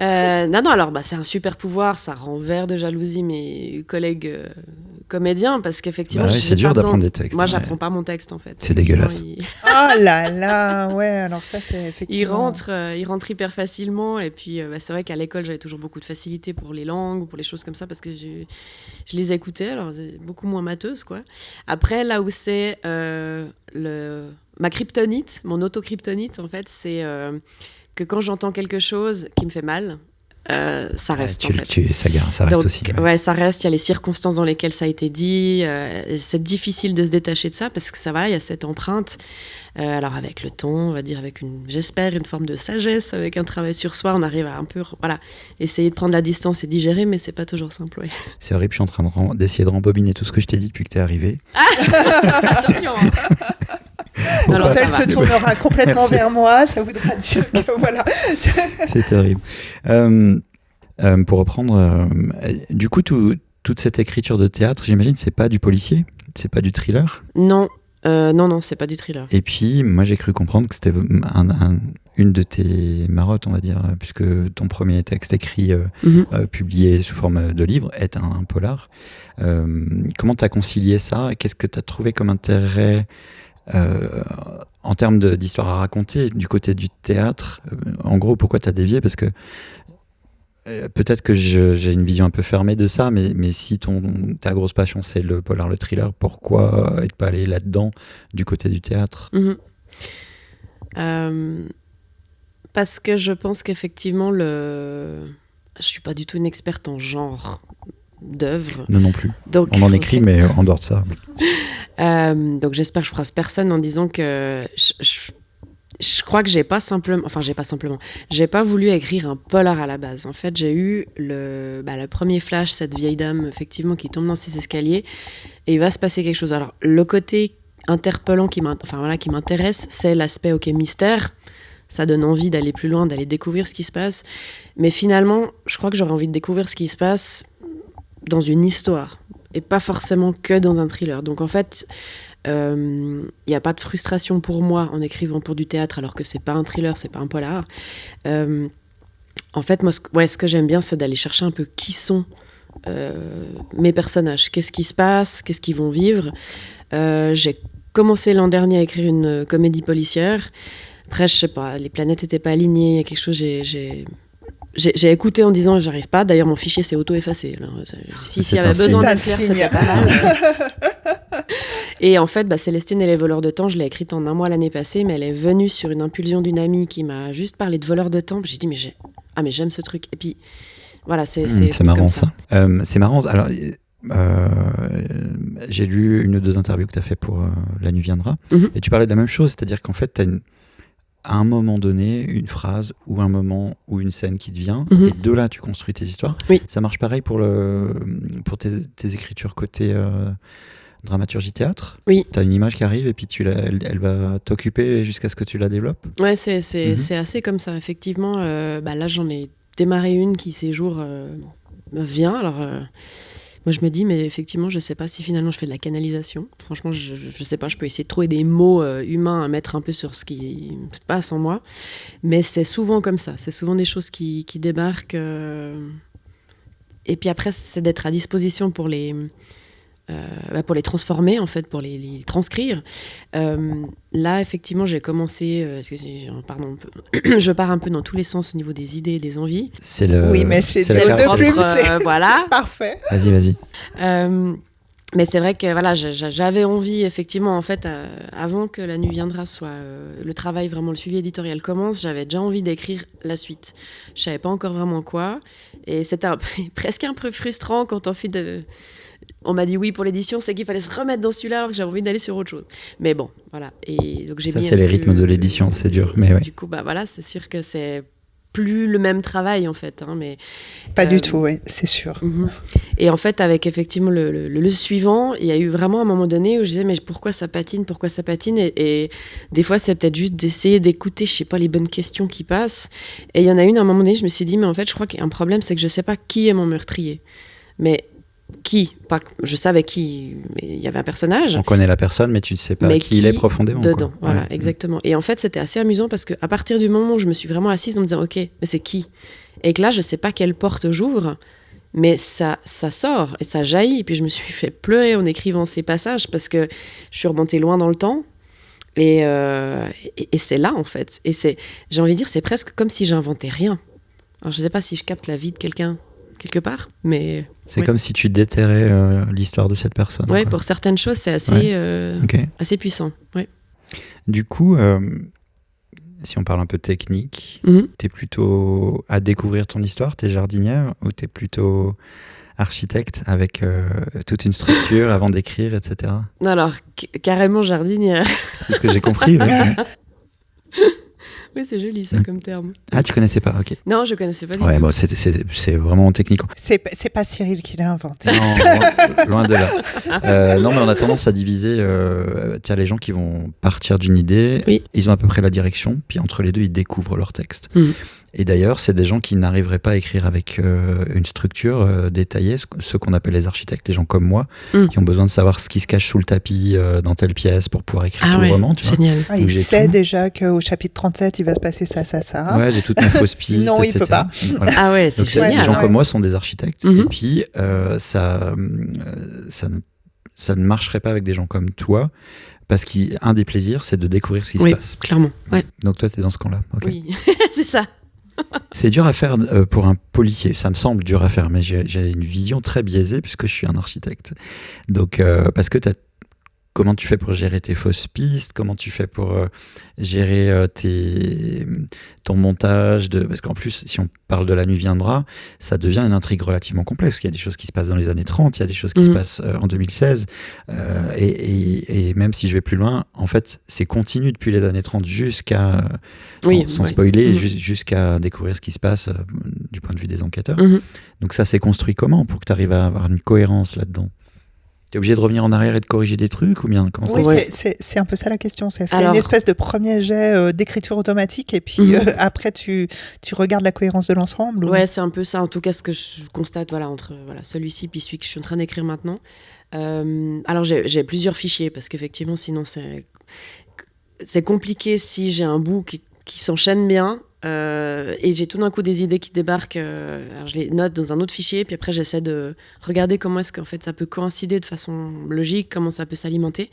Non, alors c'est un super pouvoir, ça rend vert de jalousie mes collègues comédiens, parce qu'effectivement c'est dur d'apprendre des textes. Moi j'apprends pas mon texte en fait. C'est dégueulasse. Oh là là, ouais, alors ça c'est effectivement... Il rentre hyper facilement, et puis c'est vrai qu'à l'école j'avais toujours beaucoup de facilité pour les langues ou pour les choses comme ça, parce que je les écoutais, alors beaucoup moins matheuses quoi. Après, là où c'est ma kryptonite, mon auto-kryptonite, en fait, c'est que quand j'entends quelque chose qui me fait mal, ça reste. Ça reste aussi. Ouais, ça reste. Il y a les circonstances dans lesquelles ça a été dit. C'est difficile de se détacher de ça parce que ça va, il y a cette empreinte. Alors, avec le temps, on va dire, avec j'espère, une forme de sagesse, avec un travail sur soi, on arrive à un peu essayer de prendre la distance et digérer, mais c'est pas toujours simple. Ouais. C'est horrible, je suis en train d'essayer de rembobiner tout ce que je t'ai dit depuis que t'es arrivé. Attention. Alors, elle se tournera complètement vers moi, ça voudra dire que voilà. C'est horrible. Pour reprendre, du coup, toute cette écriture de théâtre, j'imagine, c'est pas du policier, c'est pas du thriller? Non. Non, c'est pas du thriller. Et puis, moi, j'ai cru comprendre que c'était une de tes marottes, on va dire, puisque ton premier texte écrit, publié sous forme de livre, est un polar. Comment t'as concilié ça? Qu'est-ce que t'as trouvé comme intérêt en termes d'histoire à raconter du côté du théâtre? En gros, pourquoi t'as dévié? Parce que peut-être que j'ai une vision un peu fermée de ça, mais si ta grosse passion c'est le polar, le thriller, pourquoi être pas allé là-dedans du côté du théâtre? Parce que je pense qu'effectivement je suis pas du tout une experte en genre d'œuvre. Non plus. Donc, on en écrit, mais en dehors de ça. Donc j'espère que je froisse personne en disant que je crois que j'ai pas voulu écrire un polar à la base. En fait, j'ai eu le premier flash, cette vieille dame effectivement qui tombe dans ses escaliers et il va se passer quelque chose. Alors le côté interpellant qui m'intéresse, c'est l'aspect mystère. Ça donne envie d'aller plus loin, d'aller découvrir ce qui se passe. Mais finalement, je crois que j'aurais envie de découvrir ce qui se passe dans une histoire et pas forcément que dans un thriller. Donc en fait, il n'y a pas de frustration pour moi en écrivant pour du théâtre alors que c'est pas un thriller, c'est pas un polar. En fait, moi, ce que j'aime bien, c'est d'aller chercher un peu qui sont mes personnages, qu'est-ce qui se passe, qu'est-ce qu'ils vont vivre. J'ai commencé l'an dernier à écrire une comédie policière. Après, je sais pas, les planètes n'étaient pas alignées, il y a quelque chose, j'ai écouté en disant j'arrive pas. D'ailleurs, mon fichier s'est auto-effacé. S'il y avait besoin d'être clair, c'était pas mal. Et en fait, Célestine et les voleurs de temps, je l'ai écrite en 1 mois l'année passée, mais elle est venue sur une impulsion d'une amie qui m'a juste parlé de voleurs de temps. J'ai dit mais j'aime ce truc. Et puis voilà, c'est marrant ça. C'est marrant. Alors j'ai lu une ou deux interviews que tu as fait pour La Nuit Viendra, et tu parlais de la même chose, c'est-à-dire qu'en fait, tu as à un moment donné, une phrase ou un moment ou une scène qui te vient, et de là, tu construis tes histoires. Oui. Ça marche pareil pour tes écritures côté dramaturgie théâtre. Oui. Tu as une image qui arrive et puis elle va t'occuper jusqu'à ce que tu la développes. Ouais, c'est assez comme ça, effectivement. Là, j'en ai démarré une qui, ces jours, me vient. Alors, moi, je me dis, mais effectivement, je sais pas si finalement je fais de la canalisation. Franchement, je sais pas, je peux essayer de trouver des mots humains à mettre un peu sur ce qui se passe en moi. Mais c'est souvent comme ça. C'est souvent des choses qui débarquent. Et puis après, c'est d'être à disposition pour les transformer, en fait, pour les transcrire. Là, effectivement, j'ai commencé... je pars un peu dans tous les sens au niveau des idées et des envies. Oui, mais c'est la de plume, voilà. c'est parfait. Vas-y. Mais c'est vrai que voilà, j'avais envie, effectivement, en fait, avant que La Nuit Viendra soit le travail, vraiment le suivi éditorial commence, j'avais déjà envie d'écrire la suite. Je savais pas encore vraiment quoi. Et c'était presque un peu frustrant quand on m'a dit oui pour l'édition, c'est qu'il fallait se remettre dans celui-là alors que j'avais envie d'aller sur autre chose. Mais bon, voilà. Et donc j'ai ça, c'est les rythmes de l'édition, c'est dur. Mais ouais. Du coup, voilà, c'est sûr que c'est plus le même travail, en fait. Mais, pas du tout, oui, c'est sûr. Et en fait, avec effectivement le suivant, il y a eu vraiment un moment donné où je disais, mais pourquoi ça patine et des fois, c'est peut-être juste d'essayer d'écouter, je sais pas, les bonnes questions qui passent. Et il y en a une, à un moment donné, je me suis dit, mais en fait, je crois qu'il y a un problème, c'est que je sais pas qui est mon meurtrier. Mais qui, pas, je savais qui, mais il y avait un personnage. On connaît la personne, mais tu ne sais pas qui il est profondément. Dedans, voilà, exactement. Et en fait, c'était assez amusant parce qu'à partir du moment où je me suis vraiment assise en me disant, ok, mais c'est qui ? Et que là, je sais pas quelle porte j'ouvre, mais ça sort et ça jaillit. Et puis je me suis fait pleurer en écrivant ces passages parce que je suis remontée loin dans le temps. Et c'est là, en fait. Et j'ai envie de dire, c'est presque comme si j'inventais rien. Alors, je sais pas si je capte la vie de quelqu'un quelque part, mais... C'est comme si tu déterrais l'histoire de cette personne. Oui, pour certaines choses, c'est assez, assez puissant. Ouais. Du coup, si on parle un peu technique, t'es plutôt à découvrir ton histoire, t'es jardinière, ou t'es plutôt architecte avec toute une structure avant d'écrire, etc. Alors, carrément jardinière. C'est ce que j'ai compris. Ouais. Oui, c'est joli ça comme terme. Ah, tu connaissais pas, ok. Non, je connaissais pas du tout. Bon, c'est vraiment technique. C'est pas Cyril qui l'a inventé. Non, loin de là. Non, mais on a tendance à diviser. Tiens, les gens qui vont partir d'une idée, ils ont à peu près la direction, puis entre les deux, ils découvrent leur texte. Et d'ailleurs, c'est des gens qui n'arriveraient pas à écrire avec une structure détaillée, ceux qu'on appelle les architectes, les gens comme moi, qui ont besoin de savoir ce qui se cache sous le tapis dans telle pièce pour pouvoir écrire tout le roman. Tu génial. vois. Il sait déjà qu'au chapitre 37, il va se passer ça. Ouais, j'ai toutes mes fausses pistes, sinon, etc. il peut pas. Voilà. Ah ouais, c'est donc, génial. Les gens comme moi sont des architectes. Et puis, ça ne marcherait pas avec des gens comme toi. Parce qu'un des plaisirs, c'est de découvrir ce qui se passe. Clairement. Ouais. Donc toi, tu es dans ce camp-là. Okay. Oui, c'est ça. C'est dur à faire pour un policier, ça me semble dur à faire, mais j'ai une vision très biaisée puisque je suis un architecte. Donc, parce que comment tu fais pour gérer tes fausses pistes, comment tu fais pour gérer ton montage, parce qu'en plus, si on parle de La Nuit Viendra, ça devient une intrigue relativement complexe. Il y a des choses qui se passent dans les années 30, il y a des choses qui se passent en 2016, et même si je vais plus loin, en fait, c'est continu depuis les années 30 jusqu'à, sans spoiler, jusqu'à découvrir ce qui se passe du point de vue des enquêteurs. Donc ça s'est construit comment pour que tu arrives à avoir une cohérence là-dedans ? T'es obligé de revenir en arrière et de corriger des trucs ou bien comment ça se passe ? C'est un peu ça la question. C'est est-ce qu'il y a une espèce de premier jet d'écriture automatique et puis après tu regardes la cohérence de l'ensemble Ouais, c'est un peu ça. En tout cas, ce que je constate entre celui-ci puis celui que je suis en train d'écrire maintenant. Alors j'ai plusieurs fichiers parce qu'effectivement, sinon c'est compliqué si j'ai un bout qui s'enchaîne bien. Et j'ai tout d'un coup des idées qui débarquent, alors je les note dans un autre fichier, puis après j'essaie de regarder comment est-ce qu'en fait ça peut coïncider de façon logique, comment ça peut s'alimenter.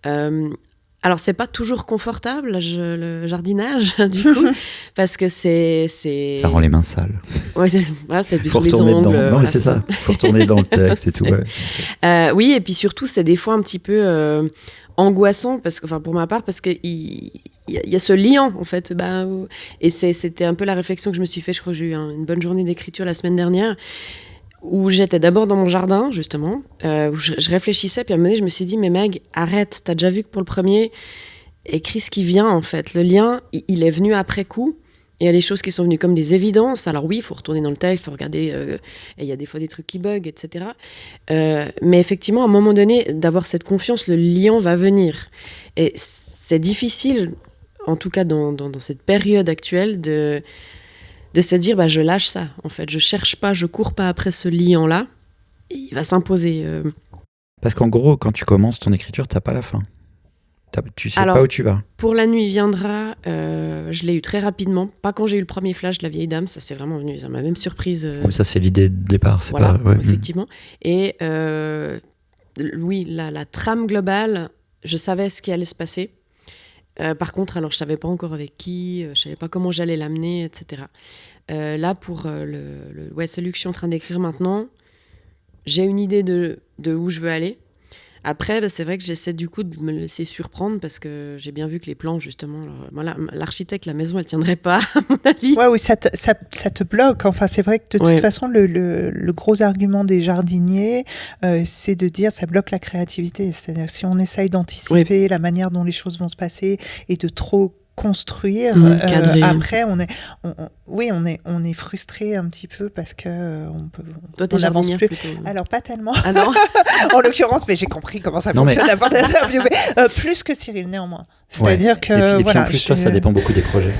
Alors c'est pas toujours confortable le jardinage du coup, parce que c'est ça rend les mains sales. Ouais, voilà, c'est plus faut les retourner ongles. Dedans. Non mais c'est ça, faut retourner dans le texte et tout. Ouais. Oui, et puis surtout c'est des fois un petit peu angoissant parce que, pour ma part, parce que il y a ce lien en fait, et c'était un peu la réflexion que je me suis fait. Je crois que j'ai eu une bonne journée d'écriture la semaine dernière où j'étais d'abord dans mon jardin, justement, où je réfléchissais, puis à un moment donné, je me suis dit, mais Meg, arrête, t'as déjà vu que pour le premier, écris ce qui vient, en fait. Le lien, il est venu après coup. Il y a des choses qui sont venues comme des évidences. Alors oui, il faut retourner dans le texte, il faut regarder, et il y a des fois des trucs qui bug, etc. Mais effectivement, à un moment donné, d'avoir cette confiance, le lien va venir. Et c'est difficile, en tout cas dans cette période actuelle, de se dire, je lâche ça, en fait. Je cherche pas, je cours pas après ce lien-là. Il va s'imposer. Parce qu'en gros, quand tu commences ton écriture, t'as pas la fin. Tu sais pas où tu vas. Pour La nuit viendra, je l'ai eu très rapidement. Pas quand j'ai eu le premier flash de La vieille dame, ça c'est vraiment venu, ça m'a même surprise. Ça c'est l'idée de départ, c'est voilà, pas... Ouais. Effectivement. Et oui, la trame globale, je savais ce qui allait se passer. Par contre, alors je savais pas encore avec qui, je savais pas comment j'allais l'amener, etc. Là, pour celui que je suis en train d'écrire maintenant, j'ai une idée de où je veux aller. Après, c'est vrai que j'essaie du coup de me laisser surprendre parce que j'ai bien vu que les plans, justement, l'architecte, la maison, elle tiendrait pas, à mon avis. Ouais, oui, ça te bloque. Enfin, c'est vrai que de toute façon, le gros argument des jardiniers, c'est de dire ça bloque la créativité. C'est-à-dire si on essaye d'anticiper la manière dont les choses vont se passer et de trop construire, après on est frustré un petit peu parce que Toi, t'es jardinière plus. Plutôt. Alors pas tellement. Ah non. En l'occurrence, mais j'ai compris comment ça fonctionne avant d'interviewer. Plus que Cyril néanmoins. C'est-à-dire que et puis en plus toi, ça dépend beaucoup des projets.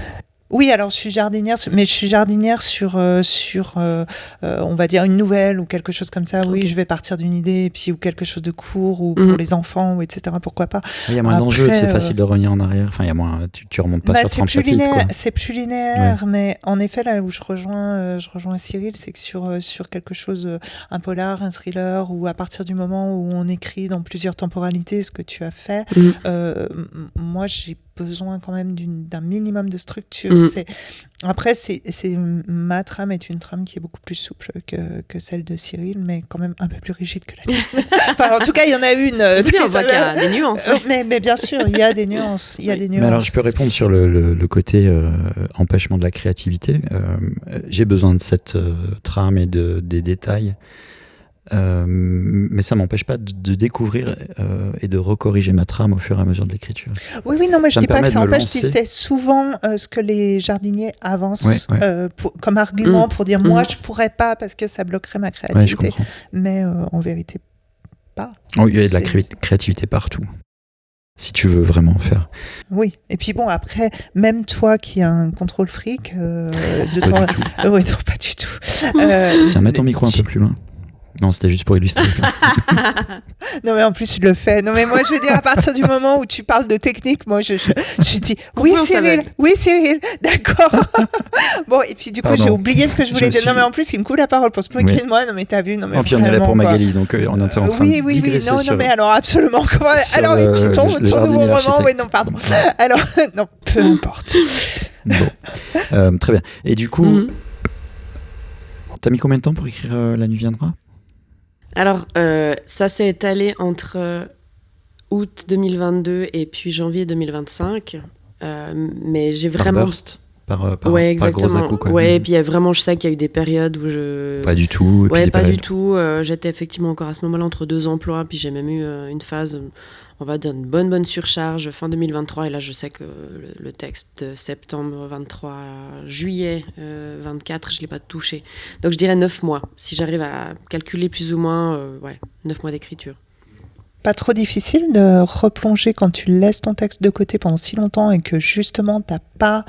Oui, alors je suis jardinière, mais je suis jardinière sur on va dire une nouvelle ou quelque chose comme ça. Okay. Oui, je vais partir d'une idée, puis ou quelque chose de court ou pour les enfants, ou etc. Pourquoi pas. Il y a moins d'enjeux, c'est facile de revenir en arrière. Enfin, il y a moins, tu remontes pas sur 30 chapitres. C'est plus linéaire, mais en effet, là où je rejoins Cyril, c'est que sur quelque chose, un polar, un thriller, ou à partir du moment où on écrit dans plusieurs temporalités, ce que tu as fait, moi j'ai besoin quand même d'un minimum de structure. Après, ma trame est une trame qui est beaucoup plus souple que celle de Cyril, mais quand même un peu plus rigide que la mienne. Enfin, en tout cas, il y en a une. C'est bien, on voit qu'il y a des nuances. Mais bien sûr, il y a des nuances. Mais alors, je peux répondre sur le côté empêchement de la créativité. J'ai besoin de cette trame et des détails. Mais ça m'empêche pas de découvrir et de recorriger ma trame au fur et à mesure de l'écriture. Oui, non, mais je dis pas que ça empêche, c'est souvent ce que les jardiniers avancent comme argument pour dire moi je pourrais pas parce que ça bloquerait ma créativité. Mais en vérité, pas. Oh, il y a de la créativité partout. Si tu veux vraiment faire. Oui, et puis bon, après, même toi qui as un contrôle fric, de ton... oui, non, pas du tout. Tiens, mets ton micro un peu plus loin. Non, c'était juste pour illustrer. Non, mais en plus, je le fais. Non, mais moi, je veux dire, à partir du moment où tu parles de technique, moi, je dis oui, Cyril, d'accord. Bon, et puis du coup, j'ai oublié ce que je voulais dire. Non, mais en plus, il me coupe la parole pour se moquer de moi. Non, mais t'as vu, non, mais puis on est là pour Magali, donc on est en train de digresser non, non, mais alors, absolument. Alors, et puis ton nouveau roman, oui, non, pardon. Alors, non, peu importe. Bon, très bien. Et du coup, t'as mis combien de temps pour écrire La nuit viendra ? Alors, ça s'est étalé entre août 2022 et puis janvier 2025. Mais j'ai vraiment... Par burst par exactement. Gros à-coups, quoi. Ouais, et puis vraiment, je sais qu'il y a eu des périodes où je... Pas du tout. Ouais, pas du tout. J'étais effectivement encore à ce moment-là entre 2 emplois, puis j'ai même eu une phase, on va dire, une bonne surcharge fin 2023. Et là, je sais que le texte de septembre 23, juillet 24, je ne l'ai pas touché. Donc, je dirais 9 mois. Si j'arrive à calculer plus ou moins, 9 mois d'écriture. Pas trop difficile de replonger quand tu laisses ton texte de côté pendant si longtemps et que justement, tu n'as pas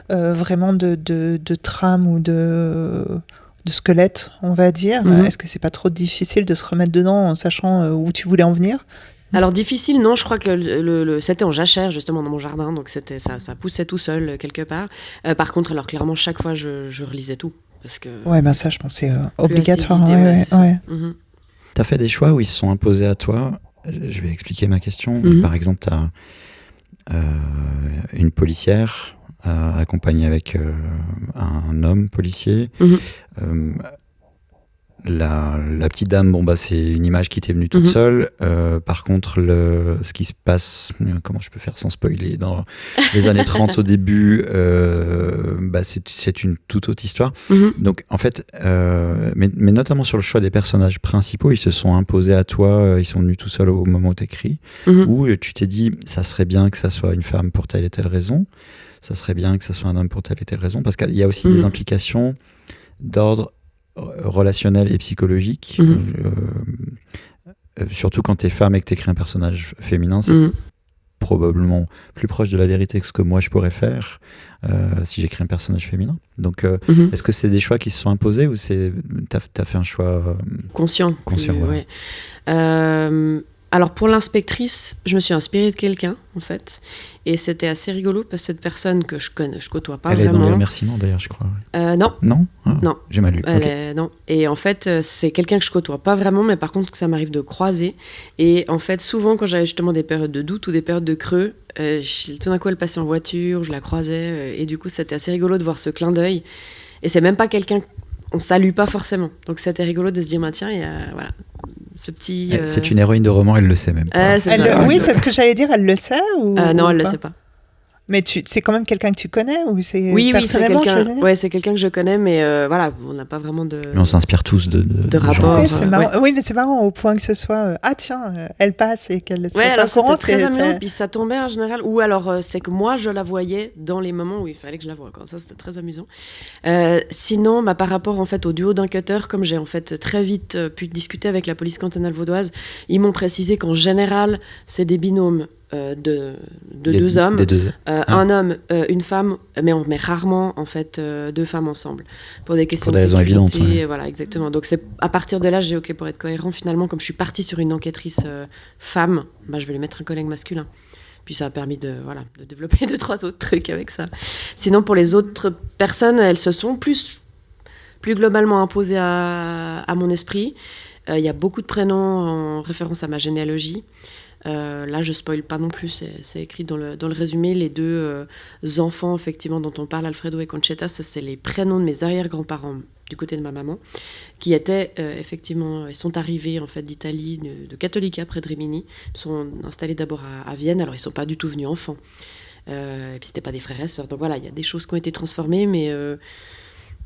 vraiment de trame ou de squelette, on va dire. Est-ce que c'est pas trop difficile de se remettre dedans en sachant où tu voulais en venir ? Alors difficile, non, je crois que c'était en jachère justement dans mon jardin, donc ça poussait tout seul quelque part. Par contre, alors clairement, chaque fois, je relisais tout. Parce que ouais, ben ça, je pense c'est obligatoire. T'as fait des choix où ils se sont imposés à toi. Je vais expliquer ma question. Par exemple, t'as une policière accompagnée avec un homme policier. la petite dame, bon, bah, c'est une image qui t'est venue toute seule. Par contre, ce qui se passe, comment je peux faire sans spoiler, dans les années 30 au début, bah, c'est une toute autre histoire. Donc, en fait, mais notamment sur le choix des personnages principaux, ils se sont imposés à toi, ils sont venus tout seuls au moment où t'écris, où tu t'es dit, ça serait bien que ça soit une femme pour telle et telle raison, ça serait bien que ça soit un homme pour telle et telle raison, parce qu'il y a aussi des implications d'ordre relationnel et psychologique, surtout quand t'es femme et que t'écris un personnage féminin, c'est probablement plus proche de la vérité que ce que moi je pourrais faire si j'écris un personnage féminin. Donc est-ce que c'est des choix qui se sont imposés ou t'as fait un choix conscient ouais. Alors pour l'inspectrice, je me suis inspirée de quelqu'un en fait, et c'était assez rigolo parce que cette personne que je côtoie pas elle vraiment. Elle est dans les remerciements d'ailleurs, je crois. Non. Non. Non. J'ai mal lu. Non. Et en fait, c'est quelqu'un que je côtoie pas vraiment, mais par contre que ça m'arrive de croiser. Et en fait, souvent quand j'avais justement des périodes de doute ou des périodes de creux, tout d'un coup elle passait en voiture, je la croisais, et du coup c'était assez rigolo de voir ce clin d'œil. Et c'est même pas quelqu'un on salue pas forcément. Donc c'était rigolo de se dire, tiens, il y a voilà, ce petit... C'est une héroïne de roman, elle le sait même pas. Oui, c'est ce que j'allais dire, elle le sait ou non, elle ou le sait pas. Mais c'est quand même quelqu'un que tu connais ou c'est oui, personnellement, c'est quelqu'un que je connais, mais voilà, on n'a pas vraiment de... Mais on s'inspire tous de rapports. Oui, c'est marrant. Oui, mais c'est marrant au point que ce soit tiens, elle passe et qu'elle soit alors pas au courant. C'était très amusant, puis ça tombait en général, ou alors c'est que moi je la voyais dans les moments où il fallait que je la voie, quoi. Ça c'était très amusant. Sinon, par rapport en fait au duo d'un cutter, comme j'ai en fait très vite pu discuter avec la police cantonale vaudoise, ils m'ont précisé qu'en général c'est des binômes. Deux hommes, un homme, une femme, mais on met rarement en fait deux femmes ensemble pour des questions de raisons sécurité. Évidentes, ouais. Voilà, exactement. Donc c'est à partir de là, j'ai ok pour être cohérent. Finalement, comme je suis partie sur une enquêtrice femme, je vais lui mettre un collègue masculin. Puis ça a permis de développer 2-3 autres trucs avec ça. Sinon, pour les autres personnes, elles se sont plus globalement imposées à mon esprit. Il y a beaucoup de prénoms en référence à ma généalogie. Là, je spoil pas non plus, c'est écrit dans le résumé. Les deux enfants, effectivement, dont on parle, Alfredo et Conchetta, ça, c'est les prénoms de mes arrière-grands-parents du côté de ma maman, qui étaient effectivement, ils sont arrivés en fait d'Italie, de Cattolica, près de Rimini. Ils sont installés d'abord à Vienne, alors ils sont pas du tout venus enfants. Et puis c'était pas des frères et sœurs. Donc voilà, il y a des choses qui ont été transformées, mais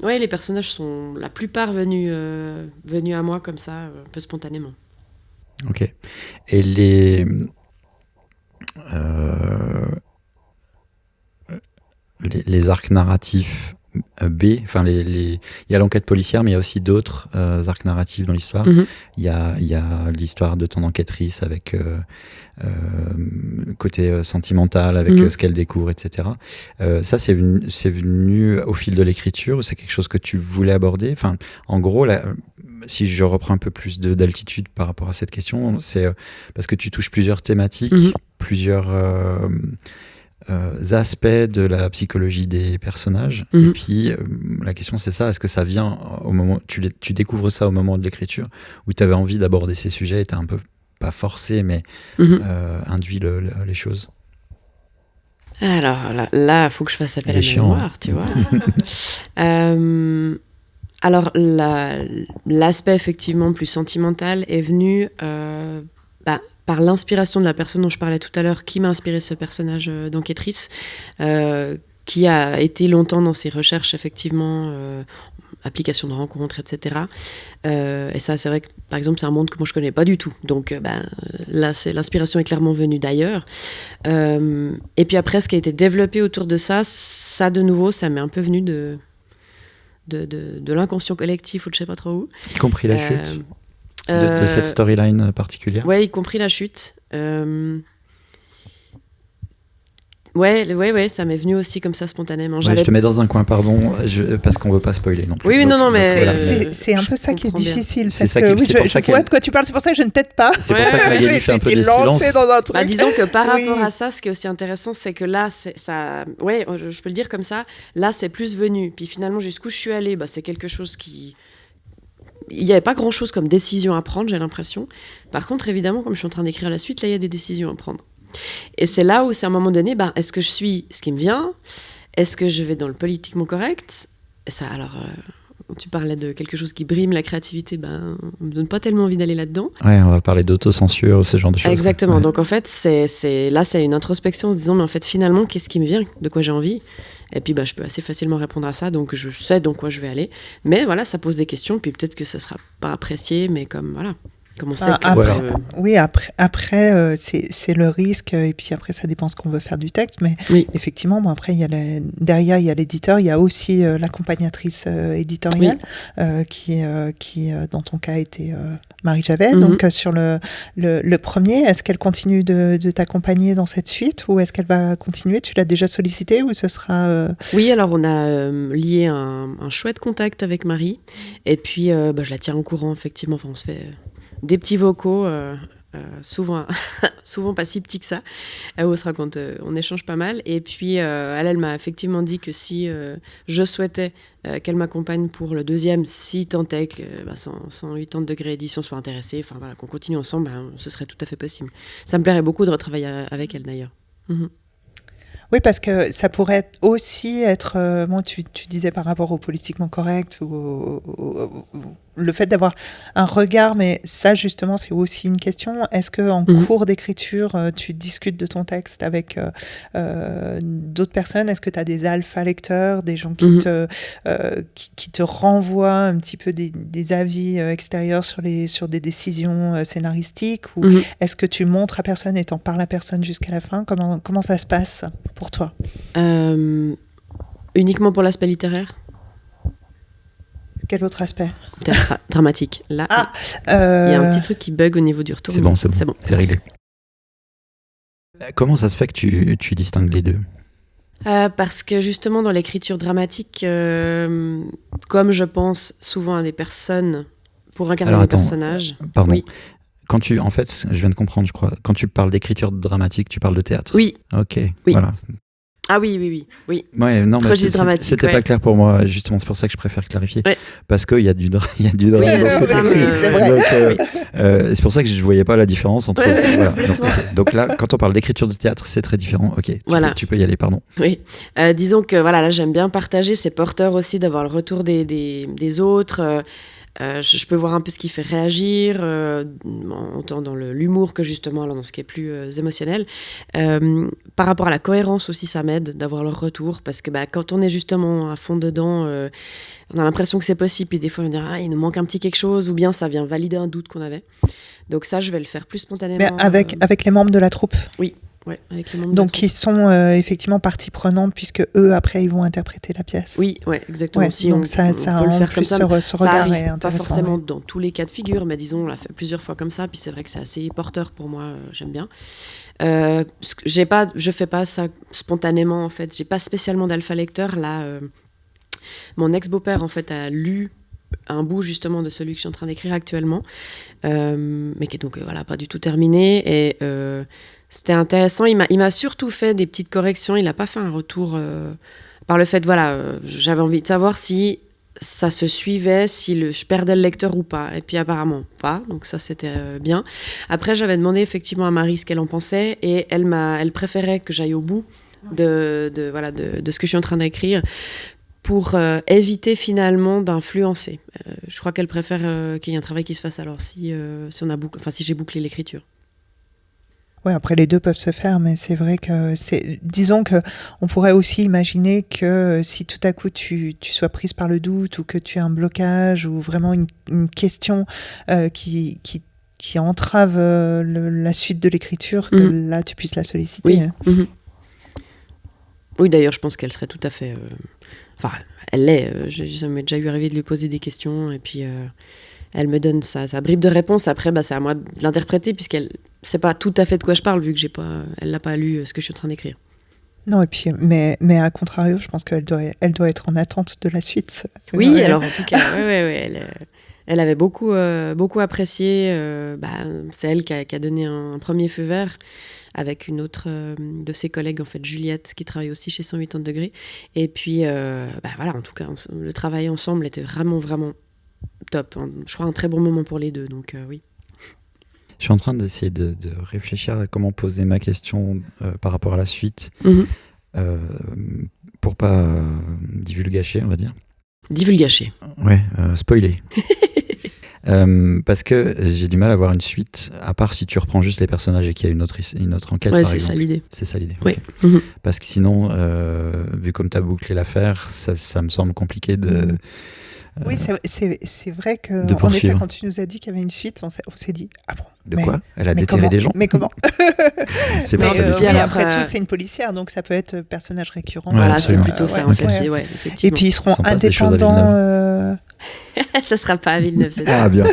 ouais, les personnages sont la plupart venus à moi comme ça, un peu spontanément. Ok. Et les arcs narratifs B, enfin il y a l'enquête policière, mais il y a aussi d'autres arcs narratifs dans l'histoire. Il y a l'histoire de ton enquêtrice avec côté sentimental, avec ce qu'elle découvre, etc. Ça, c'est venu au fil de l'écriture, ou c'est quelque chose que tu voulais aborder? Enfin, en gros, si je reprends un peu plus d'altitude par rapport à cette question, c'est parce que tu touches plusieurs thématiques, plusieurs aspects de la psychologie des personnages. Et puis, la question, c'est ça, est-ce que ça vient au moment... Tu découvres ça au moment de l'écriture, où tu avais envie d'aborder ces sujets et tu as un peu, pas forcé, mais induit les choses? Alors là, il faut que je fasse appel à ma mémoire, tu vois. Alors, l'aspect effectivement plus sentimental est venu par l'inspiration de la personne dont je parlais tout à l'heure, qui m'a inspiré ce personnage d'enquêtrice, qui a été longtemps dans ses recherches, effectivement, application de rencontres, etc. Et ça, c'est vrai que, par exemple, c'est un monde que moi, je ne connais pas du tout. Donc, là, l'inspiration est clairement venue d'ailleurs. Et puis après, ce qui a été développé autour de ça, de nouveau, ça m'est un peu venu de l'inconscient collectif ou de je sais pas trop où. Y compris la chute de cette storyline particulière. Ouais, y compris la chute. Ouais, ça m'est venu aussi comme ça spontanément. Ouais, je te mets dans un coin, pardon, parce qu'on veut pas spoiler non plus. Oui, non, mais c'est un peu ça qui est difficile. C'est ça qui je vois de quoi tu parles. C'est pour ça que je ne t'aide pas. C'est pour ça que Magali fait un peu des silences. Disons que par rapport à ça, ce qui est aussi intéressant, c'est que là, ça, ouais, je peux le dire comme ça. Là, c'est plus venu. Puis finalement, jusqu'où je suis allée, c'est quelque chose qui... Il n'y avait pas grand-chose comme décision à prendre, j'ai l'impression. Par contre, évidemment, comme je suis en train d'écrire la suite, là, il y a des décisions à prendre. Et c'est là où, c'est à un moment donné, est-ce que je suis ce qui me vient? Est-ce que je vais dans le politiquement correct? Ça, alors, tu parlais de quelque chose qui brime la créativité, on me donne pas tellement envie d'aller là-dedans. Ouais, on va parler d'autocensure, ce genre de choses. Exactement. Ouais. Donc en fait, c'est une introspection en se disant, mais en fait, finalement, qu'est-ce qui me vient, de quoi j'ai envie ? Et puis je peux assez facilement répondre à ça, donc je sais dans quoi je vais aller. Mais voilà, ça pose des questions, puis peut-être que ça sera pas apprécié, mais comme voilà. Comme on sait que après, oui, après c'est le risque, et puis après ça dépend ce qu'on veut faire du texte, mais oui. effectivement, après derrière il y a l'éditeur, il y a aussi l'accompagnatrice éditoriale, qui dans ton cas était Marie Javet. Donc sur le premier, est-ce qu'elle continue de t'accompagner dans cette suite, ou est-ce qu'elle va continuer ? Tu l'as déjà sollicité, ou ce sera... Oui, alors on a lié un chouette contact avec Marie, et puis je la tiens au courant, effectivement. Enfin, on se fait... des petits vocaux, souvent pas si petits que ça, où on se raconte, on échange pas mal. Et puis, elle m'a effectivement dit que si je souhaitais qu'elle m'accompagne pour le deuxième, si tant est que 180 degrés édition soit intéressée, enfin voilà, qu'on continue ensemble, ce serait tout à fait possible. Ça me plairait beaucoup de retravailler avec elle, d'ailleurs. Oui, parce que ça pourrait aussi être... tu disais par rapport au politiquement correct, ou le fait d'avoir un regard, mais ça, justement, c'est aussi une question. Est-ce qu'en cours d'écriture, tu discutes de ton texte avec d'autres personnes ? Est-ce que tu as des alpha-lecteurs, des gens qui te renvoient un petit peu des avis extérieurs sur des décisions scénaristiques ? Ou est-ce que tu montres à personne et t'en parles à personne jusqu'à la fin ? Comment ça se passe pour toi ? Uniquement pour l'aspect littéraire ? Quel autre aspect ? Dramatique. Là, il y a un petit truc qui bug au niveau du retour. C'est bon. C'est réglé. Comment ça se fait que tu distingues les deux ? Parce que justement, dans l'écriture dramatique, comme je pense souvent à des personnes pour incarner un personnage... Pardon. Oui. En fait, je viens de comprendre, je crois. Quand tu parles d'écriture dramatique, tu parles de théâtre. Oui. Ok. Oui. Voilà. Ah oui. Ouais, non, mais c'était pas clair pour moi. Justement, c'est pour ça que je préfère clarifier. Ouais. Parce qu'il y a du drame dans ce côté. Oui, c'est vrai. Donc, c'est pour ça que je voyais pas la différence entre... Voilà. Donc là, quand on parle d'écriture de théâtre, c'est très différent. Ok, tu peux y aller, pardon. Oui. Disons que là, j'aime bien partager. C'est porteur aussi d'avoir le retour des autres. Je peux voir un peu ce qui fait réagir, autant dans l'humour que justement dans ce qui est plus émotionnel. Par rapport à la cohérence aussi, ça m'aide d'avoir leur retour, parce que quand on est justement à fond dedans, on a l'impression que c'est possible, puis des fois on dit il nous manque un petit quelque chose, ou bien ça vient valider un doute qu'on avait. Donc ça, je vais le faire plus spontanément. Mais avec les membres de la troupe ? Oui. Ouais, avec les membres donc ils sont effectivement partie prenante, puisque eux après ils vont interpréter la pièce. Oui, exactement. Si donc ça on peut le faire comme ça. Ce regard est intéressant. Pas forcément dans tous les cas de figure, mais disons on l'a fait plusieurs fois comme ça. Puis c'est vrai que c'est assez porteur pour moi. J'aime bien. Je fais pas ça spontanément en fait. J'ai pas spécialement d'alpha lecteur là. Mon ex-beau-père en fait a lu un bout justement de celui que je suis en train d'écrire actuellement, mais qui est donc pas du tout terminé, et c'était intéressant. Il m'a surtout fait des petites corrections. Il n'a pas fait un retour par le fait j'avais envie de savoir si ça se suivait, si je perdais le lecteur ou pas, et puis apparemment pas, donc ça c'était bien. Après j'avais demandé effectivement à Marie ce qu'elle en pensait, et elle préférait que j'aille au bout de ce que je suis en train d'écrire, pour éviter finalement d'influencer. Je crois qu'elle préfère qu'il y ait un travail qui se fasse alors si j'ai bouclé l'écriture. Ouais, après les deux peuvent se faire, mais c'est vrai que disons que on pourrait aussi imaginer que si tout à coup tu sois prise par le doute, ou que tu as un blocage, ou vraiment une question qui entrave la suite de l'écriture, que là tu puisses la solliciter. Oui. Oui, d'ailleurs, je pense qu'elle serait tout à fait... elle l'est. Ça m'est déjà eu arrivé de lui poser des questions, et puis elle me donne sa bribe de réponse. Après, c'est à moi de l'interpréter, puisqu'elle sait pas tout à fait de quoi je parle, vu que elle n'a pas lu ce que je suis en train d'écrire. Non, et puis, mais à contrario, je pense qu'elle doit être en attente de la suite. Oui, alors en tout cas, elle avait beaucoup apprécié. C'est elle qui a donné un premier feu vert, avec une autre de ses collègues, en fait, Juliette, qui travaille aussi chez 180 degrés. Et puis, en tout cas, le travail ensemble était vraiment, vraiment top. Je crois un très bon moment pour les deux, donc oui. Je suis en train d'essayer de réfléchir à comment poser ma question par rapport à la suite, pour pas divulgacher, on va dire. Divulgacher. Spoiler. Parce que j'ai du mal à voir une suite, à part si tu reprends juste les personnages et qu'il y a une autre enquête, Ouais, par c'est exemple. ça l'idée. C'est ça l'idée. Ouais. ok. Mhm. Parce que sinon, vu comme tu as bouclé l'affaire, ça me semble compliqué de... Oui, c'est vrai que, de en effet, poursuivre. quand tu nous as dit qu'il y avait une suite, on s'est dit, ah bon. De mais- quoi Elle a mais déterré comment des gens Mais comment C'est Mais pas ça du tout. puis oui, alors, après tout, c'est une policière, donc ça peut être personnage récurrent. Ouais, Voilà, c'est absolument. plutôt ça, ouais, en fait. ouais. Ouais, Et effectivement. puis ils seront S'en passe des choses à indépendants. Ça sera pas à Villeneuve, c'est Ah bien.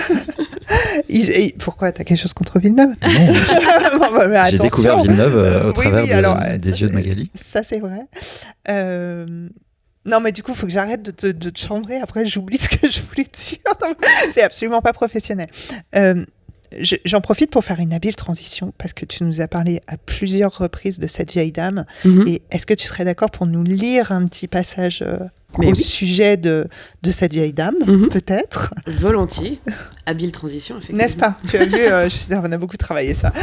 Pourquoi t'as quelque chose contre Villeneuve Non, Bon, bah, mais j'ai attention. découvert Villeneuve au Oui, travers oui, alors, des ça, yeux de c'est- Magali. Ça, c'est vrai. Non, mais du coup, il faut que j'arrête de te chambrer. Après, j'oublie ce que je voulais dire. Non, c'est absolument pas professionnel. J'en profite pour faire une habile transition parce que tu nous as parlé à plusieurs reprises de cette vieille dame. Mhm. Et est-ce que tu serais d'accord pour nous lire un petit passage Mais au oui. sujet de cette vieille dame, Mhm. peut-être? Volontiers. Habile transition, effectivement. N'est-ce pas? Tu as vu, on a beaucoup travaillé ça.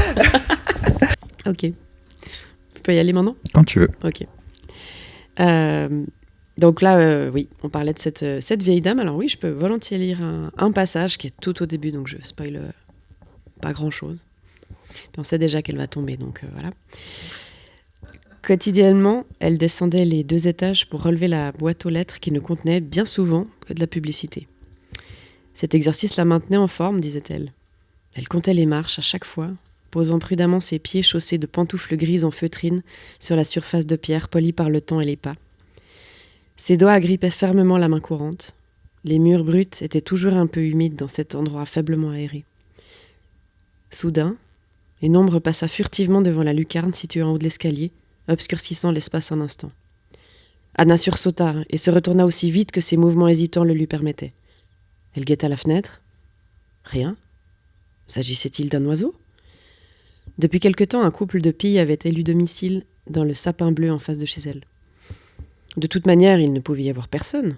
Ok. Je peux y aller maintenant? Quand tu veux. Ok. Donc là, oui, on parlait de cette vieille dame. Alors oui, je peux volontiers lire un passage qui est tout au début, donc je spoil pas grand-chose. Puis on sait déjà qu'elle va tomber, donc voilà. Quotidiennement, elle descendait les 2 étages pour relever la boîte aux lettres qui ne contenait bien souvent que de la publicité. Cet exercice la maintenait en forme, disait-elle. Elle comptait les marches à chaque fois, posant prudemment ses pieds chaussés de pantoufles grises en feutrine sur la surface de pierre polie par le temps et les pas. Ses doigts agrippaient fermement la main courante. Les murs bruts étaient toujours un peu humides dans cet endroit faiblement aéré. Soudain, une ombre passa furtivement devant la lucarne située en haut de l'escalier, obscurcissant l'espace un instant. Anna sursauta et se retourna aussi vite que ses mouvements hésitants le lui permettaient. Elle guetta la fenêtre. Rien. S'agissait-il d'un oiseau ? Depuis quelque temps, un couple de pilles avait élu domicile dans le sapin bleu en face de chez elle. De toute manière, il ne pouvait y avoir personne.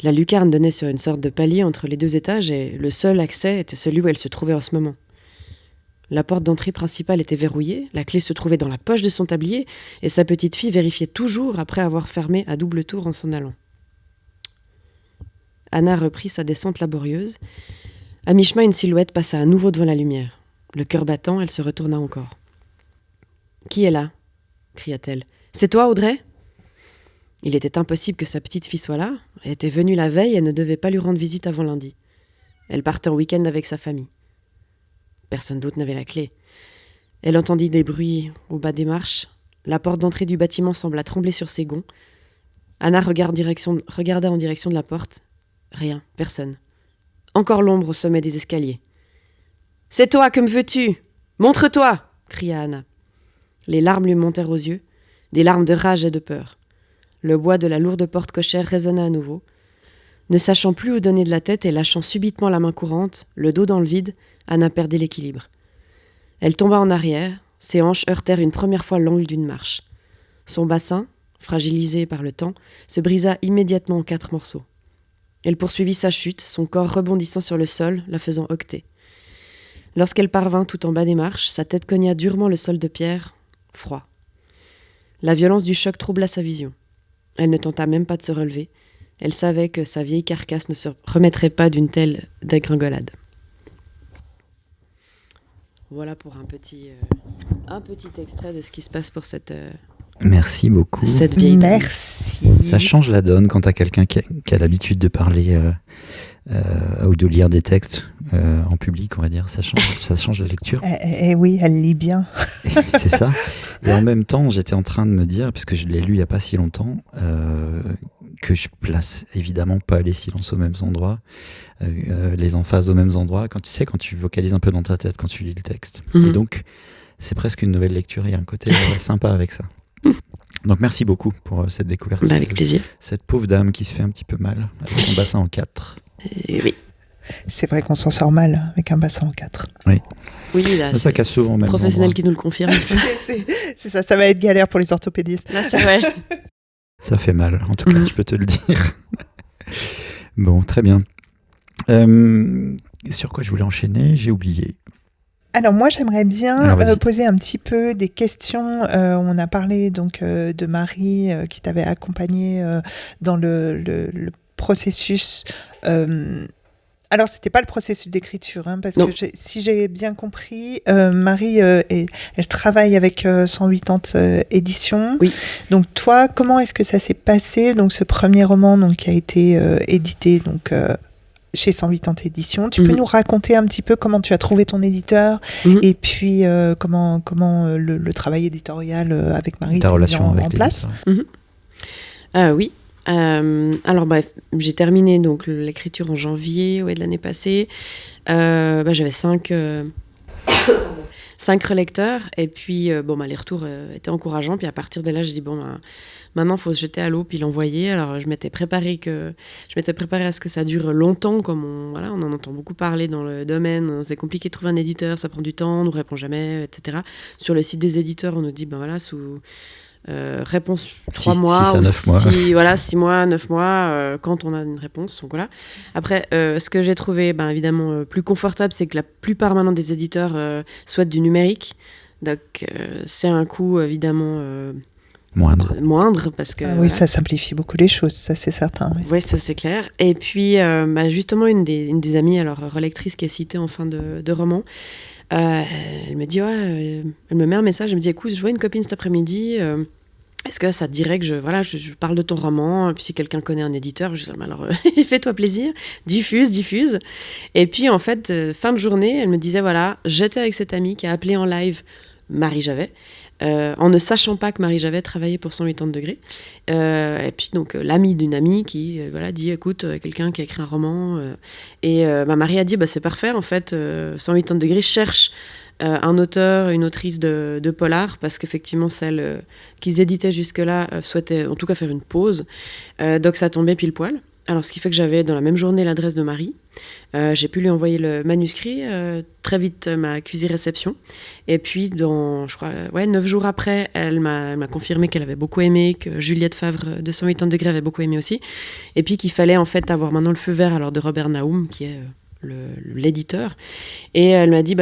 La lucarne donnait sur une sorte de palier entre les 2 étages et le seul accès était celui où elle se trouvait en ce moment. La porte d'entrée principale était verrouillée, la clé se trouvait dans la poche de son tablier et sa petite fille vérifiait toujours après avoir fermé à double tour en s'en allant. Anna reprit sa descente laborieuse. À mi-chemin, une silhouette passa à nouveau devant la lumière. Le cœur battant, elle se retourna encore. « Qui est là ?» cria-t-elle. « C'est toi, Audrey ?» Il était impossible que sa petite fille soit là. Elle était venue la veille et ne devait pas lui rendre visite avant lundi. Elle partait en week-end avec sa famille. Personne d'autre n'avait la clé. Elle entendit des bruits au bas des marches. La porte d'entrée du bâtiment sembla trembler sur ses gonds. Anna regarda en direction de la porte. Rien, personne. Encore l'ombre au sommet des escaliers. « C'est toi, que me veux-tu ? Montre-toi !» cria Anna. Les larmes lui montèrent aux yeux, des larmes de rage et de peur. Le bois de la lourde porte cochère résonna à nouveau. Ne sachant plus où donner de la tête et lâchant subitement la main courante, le dos dans le vide, Anna perdit l'équilibre. Elle tomba en arrière, ses hanches heurtèrent une première fois l'angle d'une marche. Son bassin, fragilisé par le temps, se brisa immédiatement en 4 morceaux. Elle poursuivit sa chute, son corps rebondissant sur le sol, la faisant hoqueter. Lorsqu'elle parvint tout en bas des marches, sa tête cogna durement le sol de pierre, froid. La violence du choc troubla sa vision. Elle ne tenta même pas de se relever. Elle savait que sa vieille carcasse ne se remettrait pas d'une telle dégringolade. Voilà pour un petit extrait de ce qui se passe pour cette Merci beaucoup. vieille dame. Merci. Ça change la donne quand t'as quelqu'un qui a l'habitude de parler ou de lire des textes en public, on va dire. Ça change la lecture. Eh oui, elle lit bien. C'est ça. Et en même temps, j'étais en train de me dire, puisque je l'ai lu il n'y a pas si longtemps, que je place évidemment pas les silences aux mêmes endroits, les emphases aux mêmes endroits. Quand tu vocalises un peu dans ta tête quand tu lis le texte. Mhm. Et donc, c'est presque une nouvelle lecture. Il y a un côté sympa avec ça. Donc, merci beaucoup pour cette découverte. Bah, avec plaisir. Cette pauvre dame qui se fait un petit peu mal avec son bassin en 4. Oui. C'est vrai qu'on s'en sort mal avec un bassin en 4. Oui, là, Ça casse souvent au même professionnel endroit. qui nous le confirme. C'est ça, ça va être galère pour les orthopédistes. Là, c'est vrai. Ça fait mal, en tout cas, Mhm. je peux te le dire. Bon, très bien. Sur quoi je voulais enchaîner, j'ai oublié. Alors moi j'aimerais bien Alors, vas-y. poser un petit peu des questions. On a parlé donc de Marie qui t'avait accompagnée dans le processus. Alors, c'était pas le processus d'écriture, hein, parce Non. que si j'ai bien compris, Marie, elle travaille avec 180 éditions. Oui. Donc, toi, comment est-ce que ça s'est passé, donc ce premier roman donc, qui a été édité donc, chez 180 éditions. Tu peux nous raconter un petit peu comment tu as trouvé ton éditeur et puis comment le travail éditorial avec Marie s'est mis en place. Oui. Alors, j'ai terminé donc l'écriture en janvier de l'année passée. J'avais 5 relecteurs. Et puis, les retours étaient encourageants. Puis à partir de là, j'ai dit, maintenant, il faut se jeter à l'eau puis l'envoyer. Alors, je m'étais préparée à ce que ça dure longtemps, comme on en entend beaucoup parler dans le domaine. C'est compliqué de trouver un éditeur, ça prend du temps, on ne nous répond jamais, etc. Sur le site des éditeurs, on nous dit, sous... réponse 3 mois, 6 à 9 mois. 6 mois, 9 mois, quand on a une réponse. Donc voilà. Après, ce que j'ai trouvé évidemment plus confortable, c'est que la plupart maintenant des éditeurs souhaitent du numérique. Donc c'est un coût évidemment moindre parce que... oui, ça simplifie beaucoup les choses, ça c'est certain. Oui, ça c'est clair. Et puis justement, une des amies, alors relectrice qui est citée en fin de roman, elle me dit, elle me met un message, elle me dit, écoute, je vois une copine cet après-midi, est-ce que ça te dirait que je parle de ton roman, puis si quelqu'un connaît un éditeur, je dis, alors fais-toi plaisir, diffuse. Et puis en fait, fin de journée, elle me disait, j'étais avec cette amie qui a appelé en live Marie Javet, en ne sachant pas que Marie Javet travaillait pour 180 degrés. Et puis donc l'amie d'une amie qui dit, écoute, quelqu'un qui a écrit un roman, Marie a dit, c'est parfait, en fait, 180 degrés cherche un auteur, une autrice de polar, parce qu'effectivement celle qu'ils éditaient jusque-là souhaitait en tout cas faire une pause, donc ça tombait pile poil. Alors ce qui fait que j'avais dans la même journée l'adresse de Marie, j'ai pu lui envoyer le manuscrit, très vite m'a accusé réception, et puis dans, je crois, 9 jours après, elle m'a confirmé qu'elle avait beaucoup aimé, que Juliette Favre de 180 degrés avait beaucoup aimé aussi, et puis qu'il fallait en fait avoir maintenant le feu vert alors de Robert Naum, qui est l'éditeur, et elle m'a dit,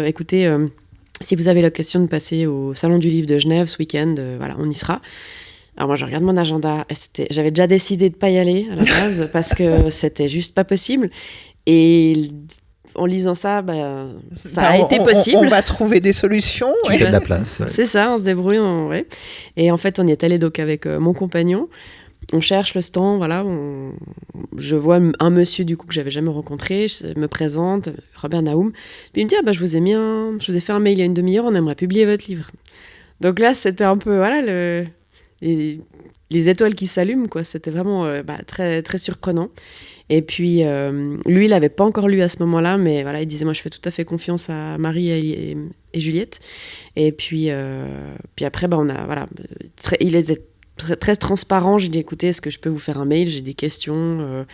écoutez, si vous avez l'occasion de passer au Salon du Livre de Genève ce week-end, on y sera. Alors moi, je regarde mon agenda, j'avais déjà décidé de ne pas y aller à la base, parce que c'était juste pas possible, et en lisant ça, ça a été possible. On va trouver des solutions. Tu fais de la place. Ouais. C'est ça, on se débrouille. Et en fait, on y est allé donc avec mon compagnon. On cherche le stand, je vois un monsieur du coup que j'avais jamais rencontré, je me présente, Robert Naum, puis il me dit, je vous ai fait un mail il y a une demi-heure, on aimerait publier votre livre. Donc là, c'était un peu, les étoiles qui s'allument, quoi. C'était vraiment très, très surprenant. Et puis, lui, il n'avait pas encore lu à ce moment-là, mais il disait, moi, je fais tout à fait confiance à Marie et Juliette. Et puis après, il était très, très transparent. J'ai dit, écoutez, est-ce que je peux vous faire un mail ? J'ai des questions.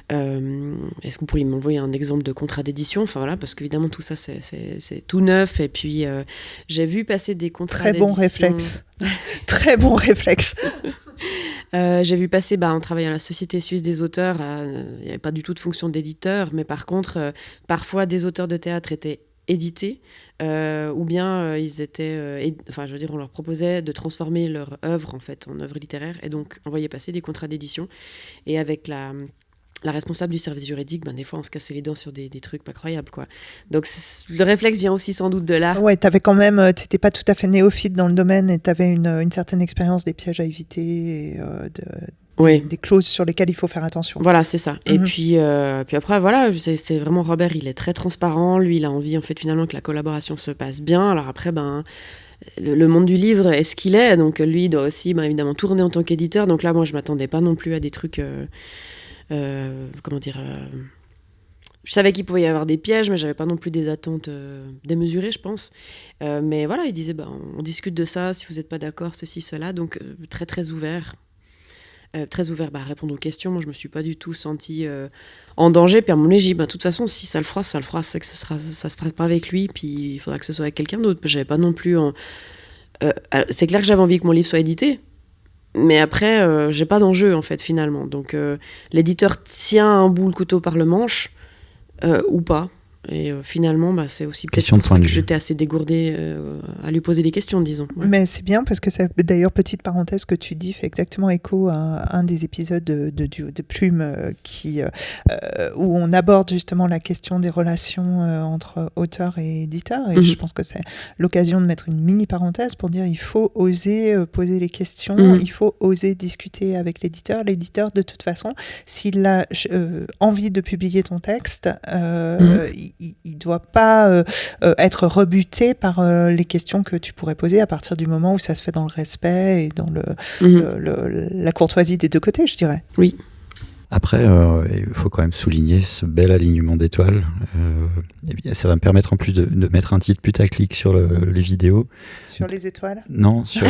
Est-ce que vous pourriez m'envoyer un exemple de contrat d'édition ? Parce qu'évidemment, tout ça, c'est tout neuf. Et puis, j'ai vu passer des contrats d'édition. Très bon réflexe. J'ai vu passer, on travaillait à la Société Suisse des auteurs. Il n'y avait pas du tout de fonction d'éditeur. Mais par contre, parfois, des auteurs de théâtre étaient édités, ou bien ils étaient, on leur proposait de transformer leur œuvre en fait en œuvre littéraire, et donc on voyait passer des contrats d'édition, et avec la responsable du service juridique, des fois on se cassait les dents sur des trucs pas croyables, quoi. Donc le réflexe vient aussi sans doute de là. Ouais, t'étais pas tout à fait néophyte dans le domaine, et t'avais une certaine expérience des pièges à éviter, et des clauses sur lesquelles il faut faire attention. Voilà, c'est ça. Et puis après, c'est vraiment Robert, il est très transparent. Lui, il a envie, en fait, finalement, que la collaboration se passe bien. Alors après, le monde du livre est ce qu'il est. Donc lui, il doit aussi, évidemment, tourner en tant qu'éditeur. Donc là, moi, je m'attendais pas non plus à des trucs... je savais qu'il pouvait y avoir des pièges, mais j'avais pas non plus des attentes démesurées, je pense. Mais voilà, il disait, on discute de ça, si vous n'êtes pas d'accord, ceci, cela. Donc très, très ouvert. Très ouvert à répondre aux questions. Moi, je me suis pas du tout sentie en danger. Puis à mon avis, j'ai dit, de toute façon, si ça le fera, c'est que ça se fera pas avec lui, puis il faudra que ce soit avec quelqu'un d'autre. J'avais pas non plus... c'est clair que j'avais envie que mon livre soit édité, mais après, j'ai pas d'enjeu, en fait, finalement. Donc, l'éditeur tient un bout le couteau par le manche, ou pas. Et finalement, c'est aussi peut-être Question de pour point ça de que vue. j'étais assez dégourdée à lui poser des questions, disons. Ouais. Mais c'est bien parce que ça, d'ailleurs, petite parenthèse que tu dis fait exactement écho à un des épisodes de Plume où on aborde justement la question des relations entre auteur et éditeur. Et je pense que c'est l'occasion de mettre une mini parenthèse pour dire il faut oser poser les questions, il faut oser discuter avec l'éditeur. L'éditeur, de toute façon, s'il a envie de publier ton texte, il doit pas être rebuté par les questions que tu pourrais poser à partir du moment où ça se fait dans le respect et dans la courtoisie des deux côtés, je dirais. Oui. Après, il faut quand même souligner ce bel alignement d'étoiles. Et bien, ça va me permettre en plus de mettre un titre putaclic sur les vidéos. Sur les étoiles ? Non, sur...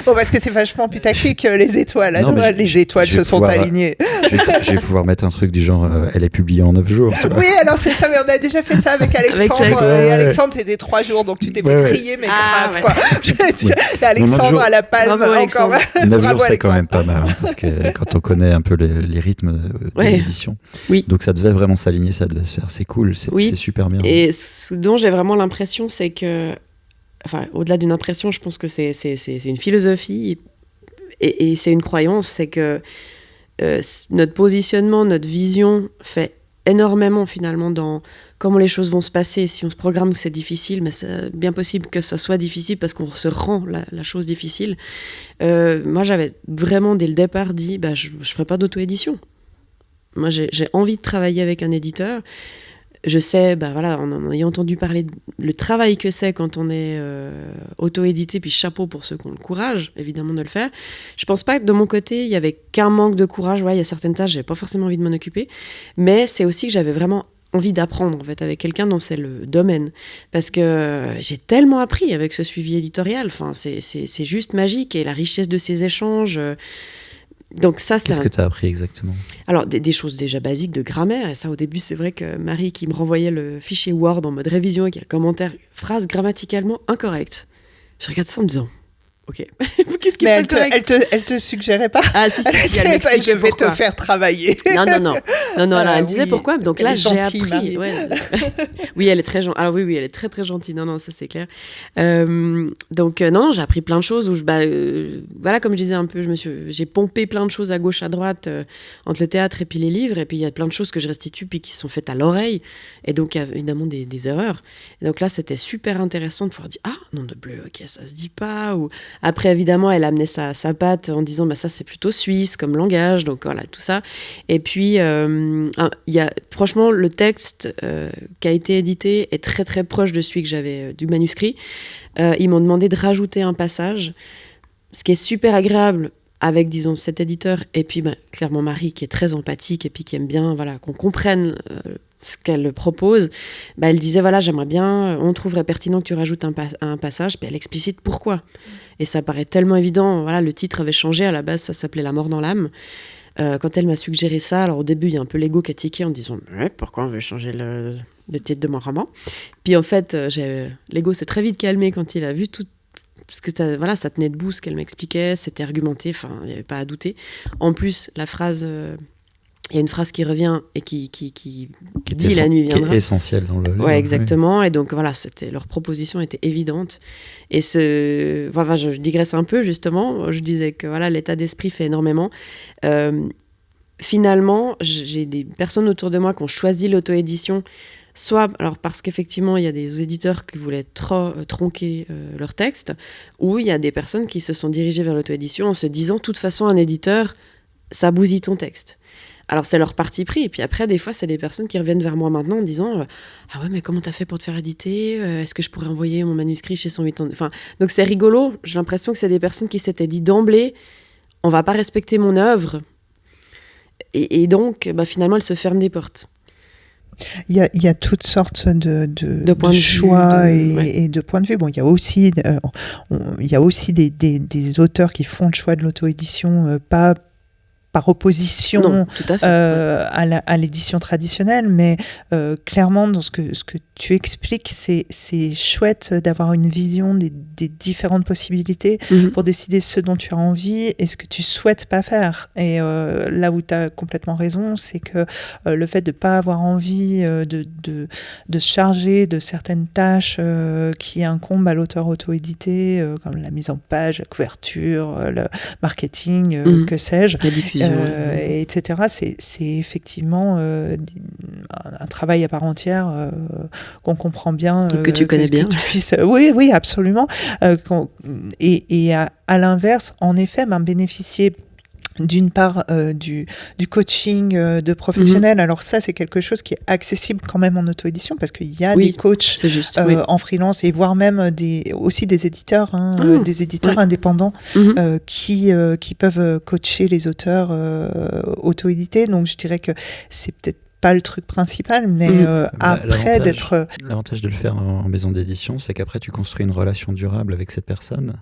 Bon, parce que c'est vachement putaclic, les étoiles. Non, mais les étoiles se sont alignées. Je vais pouvoir mettre un truc du genre, elle est publiée en 9 jours. Tu vois. Oui, alors c'est ça, mais on a déjà fait ça avec Alexandre. Et Alexandre, c'était 3 jours, donc tu t'es fait crier, mais grave, quoi. Alexandre à la palme, bravo, encore. 9 jours, c'est quand même pas mal, hein, parce que quand on connaît un peu les rythmes de l'édition. Oui. Donc ça devait vraiment s'aligner, ça devait se faire. C'est cool, c'est super bien. Et ce dont j'ai vraiment l'impression, c'est que, enfin, au-delà d'une impression, je pense que c'est une philosophie et c'est une croyance, c'est que notre positionnement, notre vision fait énormément finalement dans comment les choses vont se passer. Si on se programme que c'est difficile, mais c'est bien possible que ça soit difficile parce qu'on se rend la chose difficile. Moi, j'avais vraiment dès le départ dit, je ne ferai pas d'auto-édition. Moi, j'ai envie de travailler avec un éditeur. Je sais, en ayant entendu parler le travail que c'est quand on est auto-édité, puis chapeau pour ceux qui ont le courage, évidemment, de le faire. Je pense pas que de mon côté, il y avait qu'un manque de courage. Ouais, il y a certaines tâches, j'avais pas forcément envie de m'en occuper. Mais c'est aussi que j'avais vraiment envie d'apprendre, en fait, avec quelqu'un dont c'est le domaine. Parce que j'ai tellement appris avec ce suivi éditorial. Enfin, c'est juste magique. Et la richesse de ces échanges... Donc ça, Qu'est-ce que tu as appris exactement ? Alors, des choses déjà basiques de grammaire. Et ça, au début, c'est vrai que Marie, qui me renvoyait le fichier Word en mode révision et qui a commentaire, phrase grammaticalement incorrecte. Je regarde ça en me disant, ok, qu'est-ce qui est pas correct ? Elle te suggérait pas ? Ah si, elle m'explique je vais pourquoi. te faire travailler. Non. Alors, elle disait pourquoi. Donc là, j'ai gentille, appris. Ouais. Oui, elle est très gentille. Alors oui, elle est très très gentille. Non, ça c'est clair. Donc non, j'ai appris plein de choses où voilà, comme je disais un peu, j'ai pompé plein de choses à gauche, à droite entre le théâtre et puis les livres. Et puis il y a plein de choses que je restitue puis qui sont faites à l'oreille. Et donc il y a évidemment des erreurs. Et donc là, c'était super intéressant de pouvoir dire nom de bleu, ok, ça se dit pas. Ou après évidemment, elle amenait sa patte en disant ça c'est plutôt suisse comme langage. Donc voilà, tout ça. Et puis il y a franchement le texte qui a été édité est très très proche de celui que j'avais du manuscrit. Ils m'ont demandé de rajouter un passage, ce qui est super agréable avec, disons, cet éditeur et puis clairement Marie qui est très empathique et puis qui aime bien qu'on comprenne ce qu'elle propose. Elle disait j'aimerais bien, on trouverait pertinent que tu rajoutes un passage, puis elle explicite pourquoi. Et ça paraît tellement évident. Le titre avait changé, à la base ça s'appelait La mort dans l'âme. Quand elle m'a suggéré ça, alors au début, il y a un peu l'ego qui a tiqué en disant « Pourquoi on veut changer le titre de mon roman ?» Puis en fait, l'ego s'est très vite calmé quand il a vu tout, parce que ça tenait debout ce qu'elle m'expliquait, c'était argumenté, il n'y avait pas à douter. En plus, la phrase... il y a une phrase qui revient et qui dit « La nuit viendra ». Qui est essentielle dans le livre. Ouais, exactement. Oui. Et donc leur proposition était évidente. Et je digresse un peu justement. Je disais que l'état d'esprit fait énormément. Finalement, j'ai des personnes autour de moi qui ont choisi l'auto-édition, soit parce qu'effectivement il y a des éditeurs qui voulaient tronquer leur texte, ou il y a des personnes qui se sont dirigées vers l'auto-édition en se disant de toute façon un éditeur, ça bousille ton texte. Alors, c'est leur parti pris. Et puis après, des fois, c'est des personnes qui reviennent vers moi maintenant en disant « Ah ouais, mais comment t'as fait pour te faire éditer ? Est-ce que je pourrais envoyer mon manuscrit chez 108 ans ?» Donc, c'est rigolo. J'ai l'impression que c'est des personnes qui s'étaient dit d'emblée « On va pas respecter mon œuvre. » Et donc, finalement, elles se ferment des portes. Il y a toutes sortes de choix et de points de vue. Bon, il y a aussi des auteurs qui font le choix de l'auto-édition, pas par opposition Non, tout à fait. à l'édition traditionnelle, mais clairement, dans ce que tu expliques, c'est chouette d'avoir une vision des différentes possibilités pour décider ce dont tu as envie et ce que tu souhaites pas faire. Et là où tu as complètement raison, c'est que le fait de pas avoir envie de se charger de certaines tâches qui incombent à l'auteur auto-édité, comme la mise en page, la couverture, le marketing, que sais-je, la diffusion, etc. C'est effectivement un travail à part entière qu'on comprend bien. Que tu connais bien. Que tu puisses, oui, absolument. Et à l'inverse, en effet, bénéficier d'une part du coaching de professionnels. Alors ça, c'est quelque chose qui est accessible quand même en auto-édition parce qu'il y a des coachs en freelance et voire même aussi des éditeurs, des éditeurs indépendants qui peuvent coacher les auteurs auto-édités. Donc je dirais que c'est peut-être pas le truc principal, mais après d'être... L'avantage de le faire en maison d'édition, c'est qu'après tu construis une relation durable avec cette personne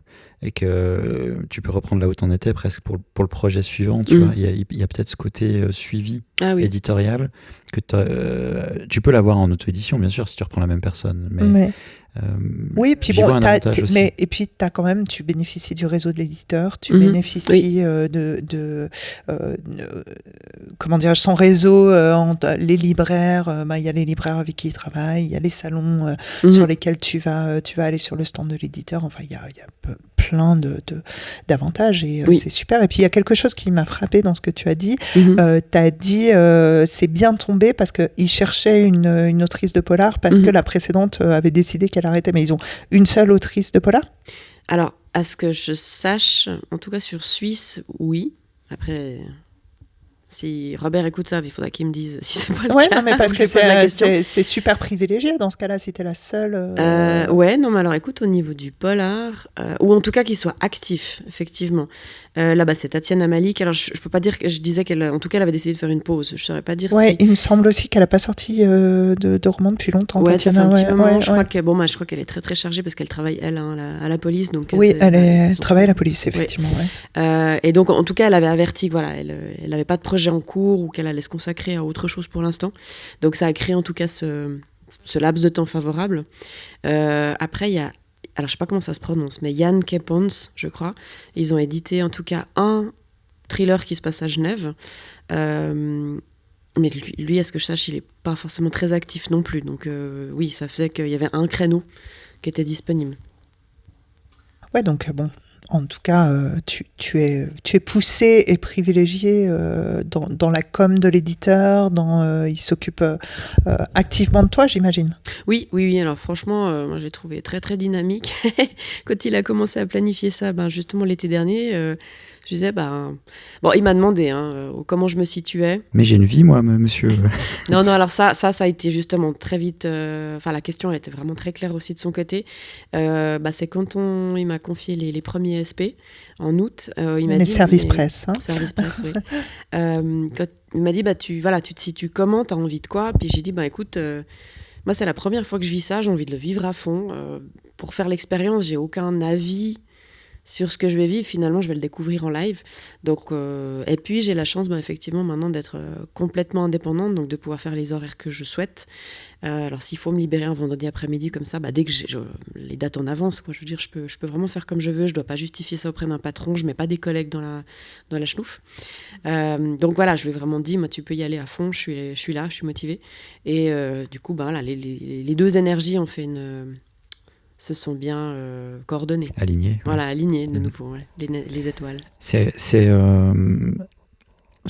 et que tu peux reprendre là où t'en étais presque pour le projet suivant. Tu vois, il y a peut-être ce côté suivi éditorial que tu peux l'avoir en auto-édition, bien sûr, si tu reprends la même personne. Mais oui, puis bon, et puis tu bénéficies du réseau de l'éditeur, tu bénéficies comment dire, son réseau, les libraires, il y a les libraires avec qui il travaille, il y a les salons sur lesquels tu vas aller sur le stand de l'éditeur. Enfin, il y a plein d'avantages et c'est super. Et puis il y a quelque chose qui m'a frappé dans ce que tu as dit. Tu as dit c'est bien tombé parce qu'ils cherchaient une autrice de polar parce que la précédente avait décidé qu'elle arrêtait. Mais ils ont une seule autrice de polar ? Alors, à ce que je sache, en tout cas sur Suisse, oui. Après, si Robert écoute ça, il faudra qu'il me dise si c'est pas le cas. Non, mais parce que c'est super privilégié dans ce cas-là, si t'es la seule. Non, mais alors écoute, au niveau du polar, ou en tout cas qu'il soit actif, effectivement. Là, c'est Tatiana Malik. Alors, je peux pas dire que je disais en tout cas, elle avait décidé de faire une pause. Je saurais pas dire si. Il me semble aussi qu'elle a pas sorti de roman depuis longtemps. Tatiana, ça fait un petit moment. Je crois qu'elle est très très chargée parce qu'elle travaille elle à la police. Donc elle travaille à la police, effectivement. Et donc, en tout cas, elle avait averti que voilà, elle avait pas de projet en cours ou qu'elle allait se consacrer à autre chose pour l'instant. Donc, ça a créé en tout cas ce laps de temps favorable. Après, il y a alors je sais pas comment ça se prononce, mais Jan Kepons, je crois. Ils ont édité en tout cas un thriller qui se passe à Genève. Mais lui, à ce que je sache, il est pas forcément très actif non plus. Donc oui, ça faisait qu'il y avait un créneau qui était disponible. Ouais, donc bon. En tout cas, tu es poussé et privilégié dans la com de l'éditeur, il s'occupe activement de toi, j'imagine. Oui. Alors franchement, moi j'ai trouvé très très dynamique. Quand il a commencé à planifier ça, justement l'été dernier, je disais, il m'a demandé comment je me situais. Mais j'ai une vie, moi, monsieur. Non, alors ça a été justement très vite. La question, elle était vraiment très claire aussi de son côté. C'est quand il m'a confié les premiers SP en août. Il m'a dit, services presse. Service presse, oui. Quand il m'a dit, tu te situes comment, t'as envie de quoi ? Puis j'ai dit, écoute, moi c'est la première fois que je vis ça, j'ai envie de le vivre à fond. Pour faire l'expérience, j'ai aucun avis sur ce que je vais vivre, finalement, je vais le découvrir en live. Donc, et puis, j'ai la chance, effectivement, maintenant d'être complètement indépendante, donc de pouvoir faire les horaires que je souhaite. Alors, s'il faut me libérer un vendredi après-midi comme ça, dès que j'ai les dates en avance, quoi. Je veux dire, je peux vraiment faire comme je veux. Je ne dois pas justifier ça auprès d'un patron. Je ne mets pas des collègues dans la chenouf. Donc, voilà, je lui ai vraiment dit, moi, tu peux y aller à fond. Je suis là, je suis motivée. Et du coup, les deux énergies ont fait se sont bien coordonnés. Alignés. Voilà, alignés de nouveau, les étoiles. C'est ce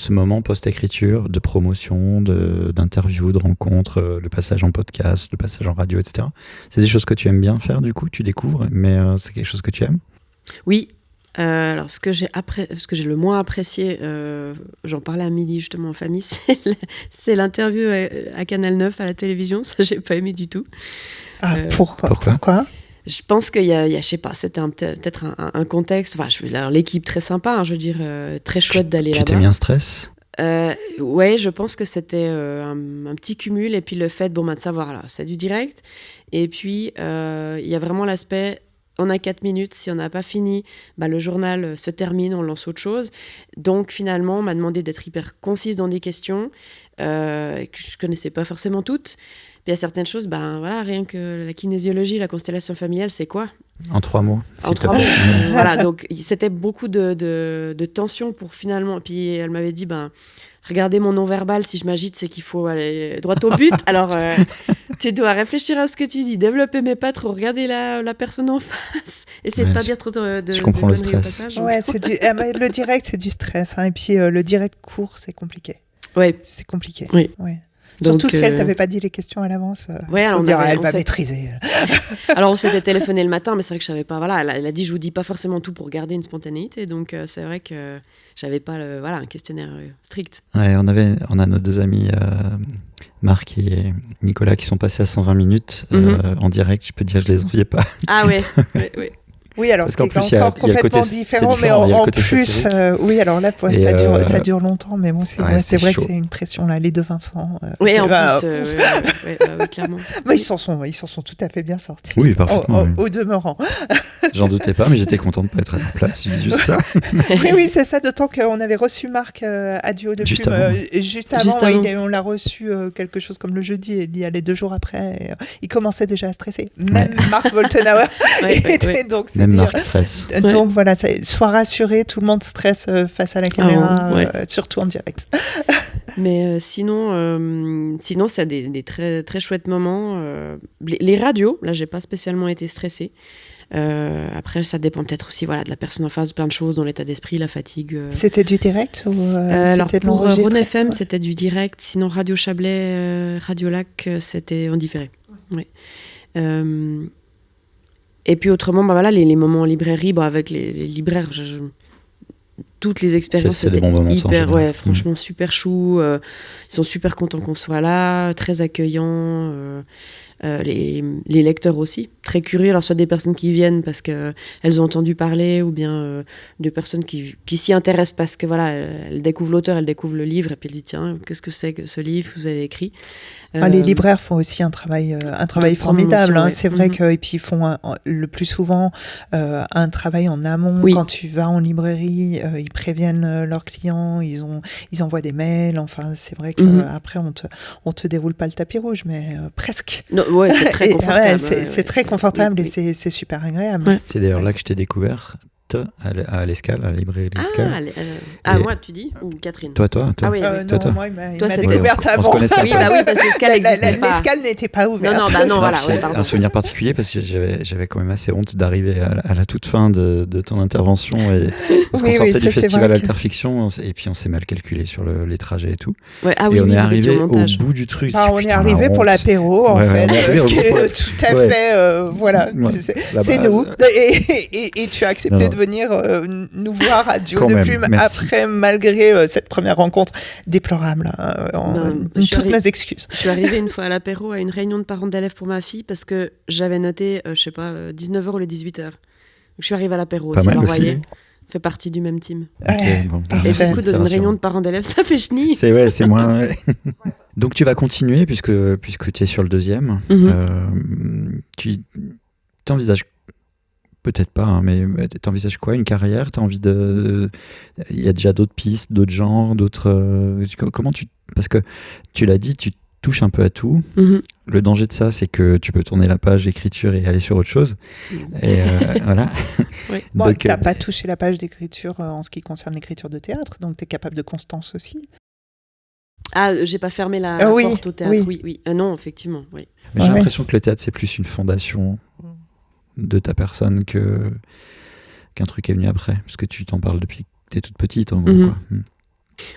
moment post-écriture de promotion, d'interview, de rencontre, le passage en podcast, le passage en radio, etc. C'est des choses que tu aimes bien faire, du coup, tu découvres, mais c'est quelque chose que tu aimes ? Oui. Alors, ce que j'ai le moins apprécié, j'en parlais à midi justement en famille, c'est l'interview à Canal 9 à la télévision. Ça, j'ai pas aimé du tout. Pourquoi ? Je pense qu'il y a, je sais pas, c'était peut-être un contexte. Alors, l'équipe très sympa, je veux dire, très chouette d'aller là-bas. Tu t'es mis un stress ? Ouais, je pense que c'était un petit cumul. Et puis le fait, de savoir, là, c'est du direct. Et puis, il y a vraiment l'aspect on a 4 minutes, si on n'a pas fini, le journal se termine, on lance autre chose. Donc finalement, on m'a demandé d'être hyper concise dans des questions que je connaissais pas forcément toutes. Puis il y a certaines choses, rien que la kinésiologie, la constellation familiale, c'est quoi ? En 3 mots. En 3 mots. Voilà, donc c'était beaucoup de tension pour finalement... Puis elle m'avait dit, regardez mon non-verbal, si je m'agite, c'est qu'il faut aller droit au but. Alors, tu dois réfléchir à ce que tu dis, développer mais pas trop, regarder la personne en face, essayer de pas dire trop de je comprends de le conneries au stress. passage. Ouais, le direct, c'est du stress. Et puis, le direct court, c'est compliqué. Ouais. C'est compliqué. Oui. Ouais. Donc, surtout si elle t'avait pas dit les questions à l'avance. Alors elle va maîtriser. Alors on s'était téléphoné le matin, mais c'est vrai que je savais pas. Voilà, elle a dit je vous dis pas forcément tout pour garder une spontanéité, donc c'est vrai que j'avais pas un questionnaire strict. Ouais, on a nos 2 amis Marc et Nicolas qui sont passés à 120 minutes en direct. Je peux te dire, je les enviais pas. Ah ouais. Ouais. Oui, alors parce qu'en plus, c'est encore complètement différent, mais en plus, oui, alors là, ça dure longtemps, mais bon, c'est vrai que c'est une pression, là, les 2 Vincent. Oui, en plus, clairement. Mais ils s'en sont tout à fait bien sortis. Oui, parfaitement. Au demeurant. J'en doutais pas, mais j'étais content de pas être à leur place, je dis juste ça. Oui, c'est ça, d'autant qu'on avait reçu Marc à Duo de Juste Plume. avant. Juste avant. On l'a reçu quelque chose comme le jeudi, et il y a les 2 jours après, il commençait déjà à stresser. Même Marc Woltenauer. Donc, même Marc stresse. Donc voilà, sois rassuré, tout le monde stresse face à la caméra, surtout en direct. Mais sinon, c'est des très, très chouettes moments. Les radios, là, j'ai pas spécialement été stressée. Après, ça dépend peut-être aussi de la personne en face, de plein de choses, dans l'état d'esprit, la fatigue. C'était du direct ou alors c'était de pour l'enregistré? Rhône FM, c'était du direct. Sinon, Radio Chablais, Radio Lac, c'était en différé. Ouais. Et puis autrement, les moments en librairie, avec les libraires, toutes les expériences c'est des étaient bons moments, hyper, franchement super chou. Ils sont super contents qu'on soit là, très accueillants. Les lecteurs aussi, très curieux, alors soit des personnes qui viennent parce qu'elles ont entendu parler, ou bien des personnes qui s'y intéressent parce que elles découvrent l'auteur, elles découvrent le livre, et puis elles disent tiens, qu'est-ce que c'est que ce livre que vous avez écrit. Les libraires font aussi un travail formidable. C'est vrai et puis ils font le plus souvent un travail en amont. Oui. Quand tu vas en librairie, ils préviennent leurs clients, ils envoient des mails. Enfin, c'est vrai qu'après on te déroule pas le tapis rouge, mais presque. Non, ouais, c'est très confortable. C'est très confortable et c'est super agréable. Ouais. C'est d'ailleurs là que je t'ai découvert à l'Escale, à la librairie l'Escale. Moi, tu dis, ou Catherine? Toi. Ah oui, toi. Moi, il m'a c'était découverte on se avant. connaissait Oui, parce que l'Escale n'existait pas. L'Escale n'était pas ouverte. Non, voilà. C'est pardon. un souvenir particulier parce que j'avais quand même assez honte d'arriver à la toute fin de ton intervention, parce qu'on sortait du festival Alterfiction et puis on s'est mal calculé sur les trajets et tout. Ouais, et on est arrivé au bout du truc. On est arrivé pour l'apéro, en fait. Tout à fait, voilà. C'est nous. Et tu as accepté de venir nous voir à Duo de Plume après, malgré cette première rencontre déplorable. Toutes nos excuses. Je suis arrivée une fois à l'apéro à une réunion de parents d'élèves pour ma fille parce que j'avais noté, 19h ou les 18h. Je suis arrivée à l'apéro aussi, alors voyez, fait partie du même team. Okay, et du coup, dans une réunion de parents d'élèves, ça fait chenille. C'est moins... Donc tu vas continuer puisque tu es sur le 2e. Tu t'envisages peut-être pas, mais t'envisages quoi? Une carrière? T'as envie de... Il y a déjà d'autres pistes, d'autres genres, d'autres... Comment tu... Parce que tu l'as dit, tu touches un peu à tout. Le danger de ça, c'est que tu peux tourner la page d'écriture et aller sur autre chose. Et voilà. Oui. Bon, tu n'as pas touché la page d'écriture en ce qui concerne l'écriture de théâtre, donc tu es capable de constance aussi. Ah, j'ai pas fermé la porte au théâtre, oui. Non, effectivement, oui. Mais j'ai l'impression que le théâtre, c'est plus une fondation de ta personne qu'un truc est venu après, parce que tu t'en parles depuis que t'es toute petite, en gros, quoi.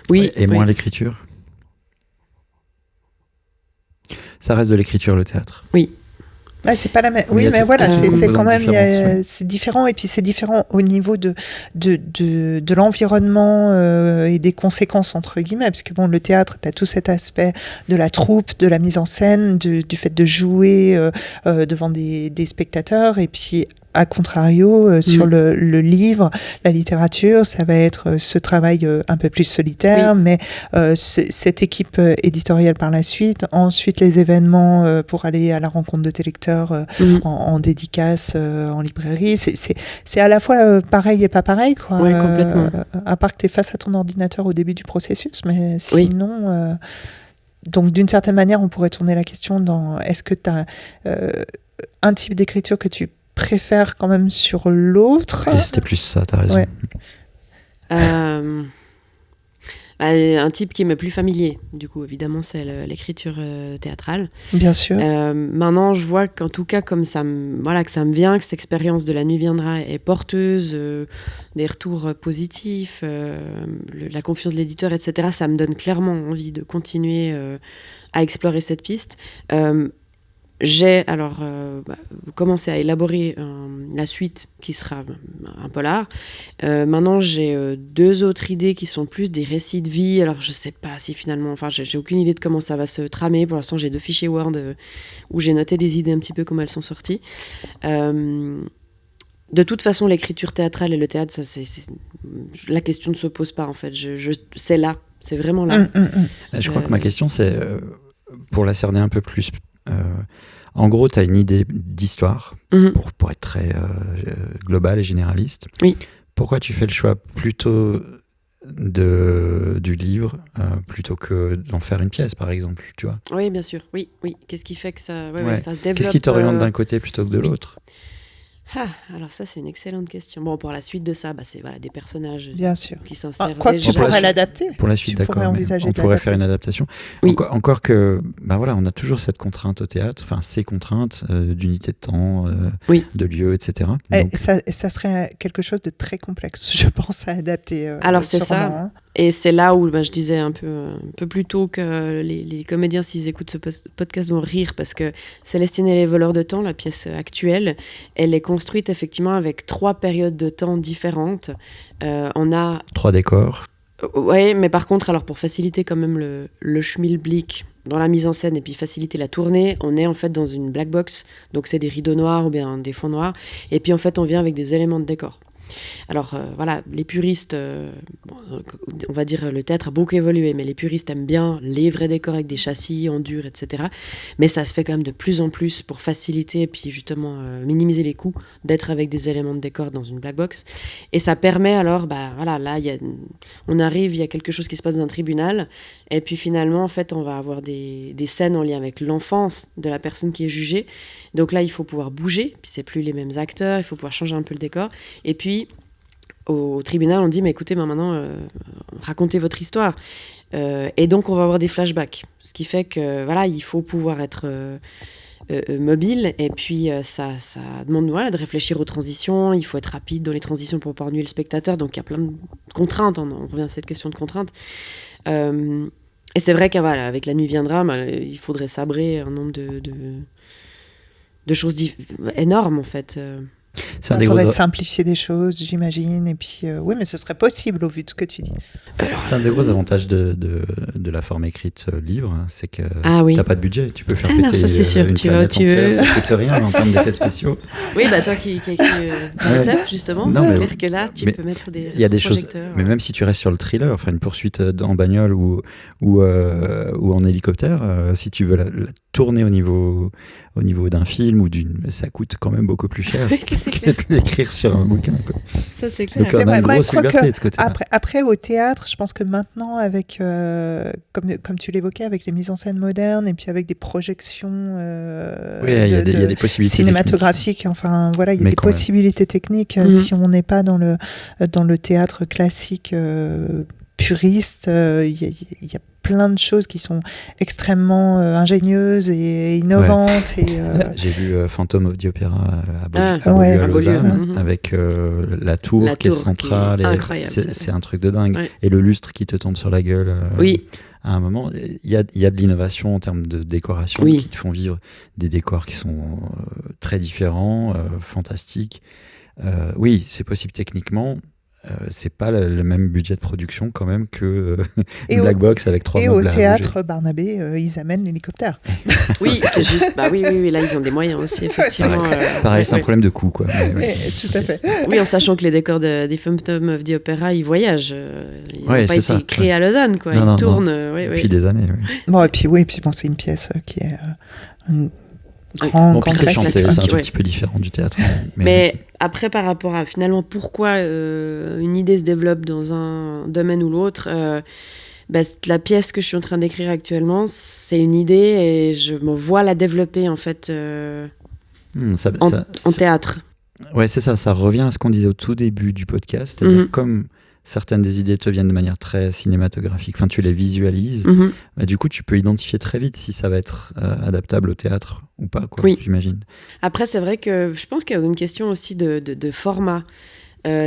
Oui. Et moins l'écriture. Ça reste de l'écriture, le théâtre. Oui. C'est pas la même. Oui, mais voilà, c'est quand même, c'est différent, et puis c'est différent au niveau de l'environnement et des conséquences, entre guillemets, parce que le théâtre, t'as tout cet aspect de la troupe, de la mise en scène, du fait de jouer devant des spectateurs, et puis à contrario, sur le livre, la littérature, ça va être ce travail un peu plus solitaire, mais cette équipe éditoriale par la suite, ensuite les événements pour aller à la rencontre de tes lecteurs en dédicace, en librairie, c'est à la fois pareil et pas pareil, quoi. Oui, complètement. À part que tu es face à ton ordinateur au début du processus, mais sinon... donc d'une certaine manière, on pourrait tourner la question dans est-ce que tu as un type d'écriture que tu préfères quand même sur l'autre? Et c'était plus ça, t'as raison. Ouais. Un type qui m'est plus familier, du coup, évidemment, c'est l'écriture théâtrale. Bien sûr. Maintenant, je vois qu'en tout cas, comme ça que ça me vient, que cette expérience de La Nuit viendra est porteuse, des retours positifs, la confiance de l'éditeur, etc., ça me donne clairement envie de continuer à explorer cette piste. J'ai alors commencé à élaborer la suite qui sera un polar. Maintenant, j'ai 2 autres idées qui sont plus des récits de vie. Alors, je sais pas si finalement... Enfin, j'ai aucune idée de comment ça va se tramer. Pour l'instant, j'ai 2 fichiers Word où j'ai noté des idées un petit peu comme elles sont sorties. De toute façon, l'écriture théâtrale et le théâtre, ça, la question ne se pose pas, en fait. C'est là. C'est vraiment là. Je crois que ma question, c'est, pour la cerner un peu plus... en gros, tu as une idée d'histoire, pour être très globale et généraliste. Oui. Pourquoi tu fais le choix plutôt du livre plutôt que d'en faire une pièce, par exemple, tu vois? Oui, bien sûr. Oui. Qu'est-ce qui fait que ça se développe? Qu'est-ce qui t'oriente d'un côté plutôt que de l'autre? Alors ça, c'est une excellente question. Bon, pour la suite de ça, c'est des personnages bien sûr. qui s'en servent quoi déjà. tu pourrais l'adapter. Pour la suite, d'accord. On pourrait faire une adaptation. Oui. Encore que, on a toujours cette contrainte au théâtre, enfin ces contraintes d'unité de temps, de lieu, etc. Donc... ça serait quelque chose de très complexe, je pense, à adapter. Alors c'est ça. Hein. Et c'est là où je disais un peu plus tôt que les comédiens, s'ils écoutent ce podcast, vont rire, parce que Célestine et les voleurs de temps, la pièce actuelle, elle est construite effectivement avec 3 périodes de temps différentes. On a 3 décors. Oui, mais par contre, alors pour faciliter quand même le schmilblick dans la mise en scène et puis faciliter la tournée, on est en fait dans une black box, donc c'est des rideaux noirs ou bien des fonds noirs, et puis en fait on vient avec des éléments de décor. Alors les puristes, on va dire le théâtre a beaucoup évolué, mais les puristes aiment bien les vrais décors avec des châssis en dur, etc. Mais ça se fait quand même de plus en plus pour faciliter et puis justement minimiser les coûts d'être avec des éléments de décor dans une black box. Et ça permet alors, là, on arrive, il y a quelque chose qui se passe dans un tribunal, et puis finalement, en fait, on va avoir des scènes en lien avec l'enfance de la personne qui est jugée. Donc là, il faut pouvoir bouger, puis c'est plus les mêmes acteurs, il faut pouvoir changer un peu le décor. Et puis, au tribunal, on dit, mais écoutez, maintenant, racontez votre histoire. Et donc, on va avoir des flashbacks. Ce qui fait que, il faut pouvoir être mobile. Et puis, ça demande de réfléchir aux transitions. Il faut être rapide dans les transitions pour pas ennuyer le spectateur. Donc, il y a plein de contraintes. On revient à cette question de contraintes. Et c'est vrai qu'avec La Nuit viendra, il faudrait sabrer un nombre de choses énormes, en fait. Il faudrait simplifier des choses, j'imagine. Et puis, oui, mais ce serait possible au vu de ce que tu dis. C'est un des gros avantages de la forme écrite livre, c'est que t'as pas de budget. Tu peux faire péter une planète entière, ça coûte rien en termes d'effets spéciaux. Oui, toi qui écris SF, justement, c'est clair que là, tu peux mettre des projecteurs. Il y a des choses, mais même si tu restes sur le thriller, enfin une poursuite en bagnole ou en hélicoptère, si tu veux la tourner au niveau d'un film ou ça coûte quand même beaucoup plus cher que d'écrire sur un bouquin, quoi. Ça, c'est clair. Donc on a une grosse liberté de ce côté-là. Après, au théâtre, je pense que maintenant, avec, comme tu l'évoquais, avec les mises en scène modernes et puis avec des projections il y a des possibilités cinématographiques, techniques. Enfin, voilà, il y a des possibilités techniques. Si on n'est pas dans le théâtre classique puriste, il y a plein de choses qui sont extrêmement ingénieuses et innovantes. Ouais. J'ai vu Phantom of the Opera à Lausanne, avec la tour qui est centrale. C'est un truc de dingue. Ouais. Et le lustre qui te tombe sur la gueule. À un moment, il y a de l'innovation en termes de décoration qui te font vivre des décors qui sont très différents, fantastiques. Oui, c'est possible techniquement. c'est pas le même budget de production quand même que Et une au- black box avec 3 Et au meubles à théâtre Barnabé, ils amènent l'hélicoptère. Oui, c'est juste. Bah oui, là ils ont des moyens aussi, effectivement. bouger. Pareil, c'est un problème de coût, quoi. Mais, ouais. Tout à fait. Oui, en sachant que les décors des Phantom of the Opera, ils voyagent. Ils n'ont Ouais, pas c'est été ça, créés ouais. à Lausanne, quoi. Non, Ils non, tournent. Depuis des années. Ouais. Bon, et puis bon, c'est une pièce qui est une Ouais. grande, Bon, puis grande c'est classique, chanté, c'est un tout ouais. petit peu différent du théâtre. Mais après, par rapport à finalement pourquoi une idée se développe dans un domaine ou l'autre, la pièce que je suis en train d'écrire actuellement, c'est une idée et je me vois la développer en fait en théâtre. Ouais, c'est ça. Ça revient à ce qu'on disait au tout début du podcast. C'est-à-dire, Mhm. comme certaines des idées te viennent de manière très cinématographique, enfin, tu les visualises, Mhm. bah, du coup, tu peux identifier très vite si ça va être adaptable au théâtre ou pas, quoi, Oui. j'imagine. Après, c'est vrai que je pense qu'il y a une question aussi de format.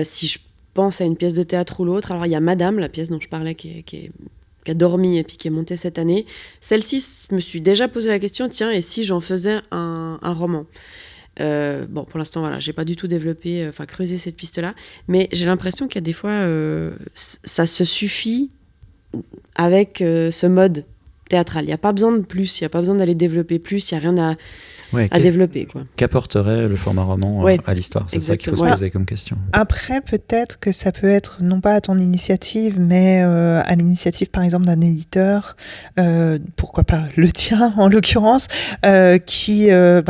Si je pense à une pièce de théâtre ou l'autre, alors il y a Madame, la pièce dont je parlais, qui a dormi et puis qui est montée cette année. Celle-ci, je me suis déjà posé la question, tiens, et si j'en faisais un roman ? Bon, pour l'instant, voilà, j'ai pas du tout développé, creusé cette piste-là, mais j'ai l'impression qu'il y a des fois, ça se suffit avec ce mode théâtral. Il n'y a pas besoin de plus, il n'y a pas besoin d'aller développer plus, il n'y a rien Ouais, à développer, quoi. qu'apporterait le format roman Ouais, à l'histoire? C'est ça qu'il faut se exactement. poser comme question. Après, peut-être que ça peut être, non pas à ton initiative, mais à l'initiative, par exemple, d'un éditeur, pourquoi pas le tien, en l'occurrence, qui,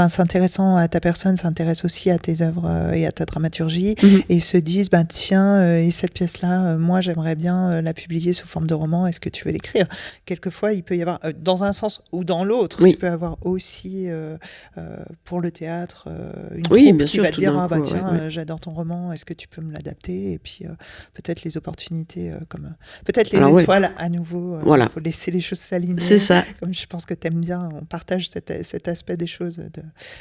s'intéressant à ta personne, s'intéresse aussi à tes œuvres et à ta dramaturgie, Mhm. et se disent, tiens, et cette pièce-là, moi, j'aimerais bien la publier sous forme de roman, est-ce que tu veux l'écrire ? Quelquefois, il peut y avoir, dans un sens ou dans l'autre, Oui. il peut y avoir aussi, pour le théâtre, une Oui, troupe bien qui sûr, va te tout dire, d'un coup, tiens, ouais. j'adore ton roman, est-ce que tu peux me l'adapter ? Et puis peut-être les opportunités, peut-être les Alors, ouais. étoiles à nouveau. Voilà. Il faut laisser les choses s'aligner. C'est ça. Comme je pense que tu aimes bien, on partage cet aspect des choses.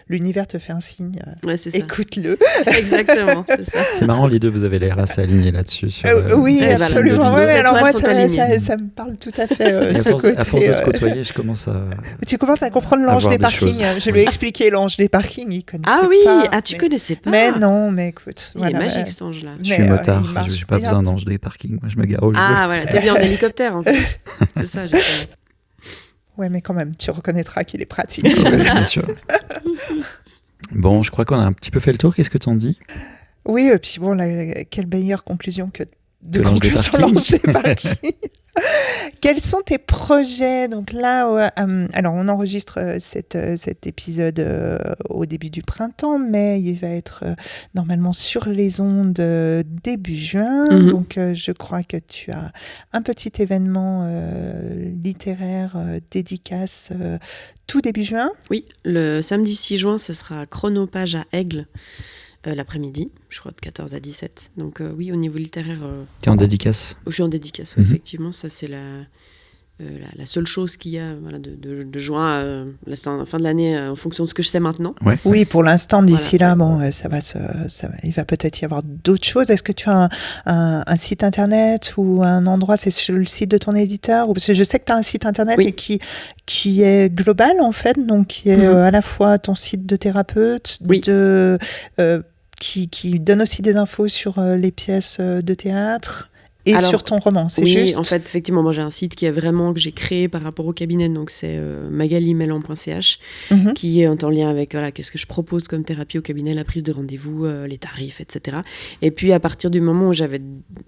L'univers te fait un signe, Ouais, c'est ça. écoute-le. Exactement, c'est ça. C'est marrant, les deux, vous avez l'air assez alignés là-dessus. Sur, Oui, voilà. absolument. Nos Ouais, mais alors moi, étoiles sont alignées. ça me parle tout à fait, Et ce à force côté. de se côtoyer, je commence à... Tu commences à comprendre l'ange voir des des parkings. choses. Je lui ai expliqué l'ange des parkings, il connaissait Ah oui, pas. tu mais- connaissais pas. Mais non, mais écoute. Il voilà, est magique cet ange-là. Je suis mais, motard, il marche j'ai pas bien. besoin d'ange des parkings. Moi, je me gare où je Ah veux. voilà, t'es bien en hélicoptère en fait. C'est ça, je sais. Ouais, mais quand même, tu reconnaîtras qu'il est pratique. Ouais, bien sûr. Bon, je crois qu'on a un petit peu fait le tour. Qu'est-ce que t'en dis? Oui, et puis bon, quelle meilleure conclusion que de Que l'ange des conclure sur parkings. l'ange des parkings. Quels sont tes projets? Donc là, alors on enregistre cet épisode au début du printemps, mais il va être normalement sur les ondes début juin. Mhm. Donc je crois que tu as un petit événement littéraire dédicace tout début juin. Oui, le samedi 6 juin, ce sera Chronopage à Aigle, l'après-midi, je crois de 14 à 17. Donc oui, au niveau littéraire, T'es en dédicace? je suis en dédicace, oui, Mhm. effectivement. Ça, c'est la seule chose qu'il y a de juin à la fin de l'année, en fonction de ce que je sais maintenant. Oui, pour l'instant, d'ici Voilà. là, bon, il va peut-être y avoir d'autres choses. Est-ce que tu as un site internet ou un endroit, c'est sur le site de ton éditeur? Ou parce que je sais que tu as un site internet Oui. mais qui est global, en fait, donc qui est Mhm. à la fois ton site de thérapeute, Oui. qui donne aussi des infos sur les pièces de théâtre et Alors, sur ton roman, c'est Oui, juste? en fait, effectivement, moi j'ai un site qui est vraiment que j'ai créé par rapport au cabinet, donc c'est magalimelan.ch, Mhm. qui est en lien avec qu'est-ce que je propose comme thérapie au cabinet, la prise de rendez-vous, les tarifs, etc. Et puis à partir du moment où j'avais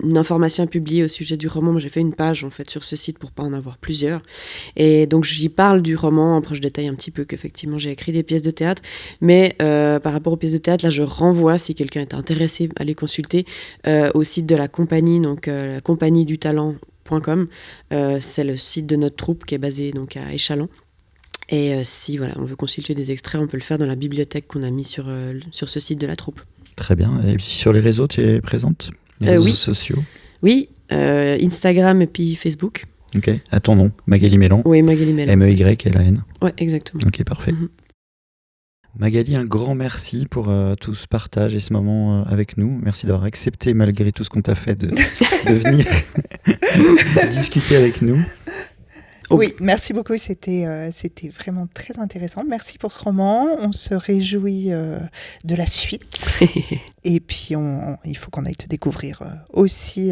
une information à publier au sujet du roman, moi, j'ai fait une page en fait sur ce site pour pas en avoir plusieurs. Et donc j'y parle du roman. Après je détaille un petit peu qu'effectivement j'ai écrit des pièces de théâtre, mais par rapport aux pièces de théâtre, là je renvoie si quelqu'un est intéressé à les consulter au site de la compagnie, donc la compagnie du talent.com. C'est le site de notre troupe qui est basé donc à Échallens. Et si voilà, on veut consulter des extraits, on peut le faire dans la bibliothèque qu'on a mis sur ce site de la troupe. Très bien. Et puis sur les réseaux, tu es présente? Les réseaux Oui. sociaux? Oui, Instagram et puis Facebook. Ok. À ton nom, Magali Mélan. Oui, Magali Mélan. M-E-Y-L-A-N. Ouais, exactement. Ok, parfait. Mhm. Magali, un grand merci pour tout ce partage et ce moment avec nous. Merci d'avoir accepté, malgré tout ce qu'on t'a fait, de venir discuter avec nous. Oui, merci beaucoup. C'était vraiment très intéressant. Merci pour ce roman. On se réjouit de la suite. Et puis, il faut qu'on aille te découvrir aussi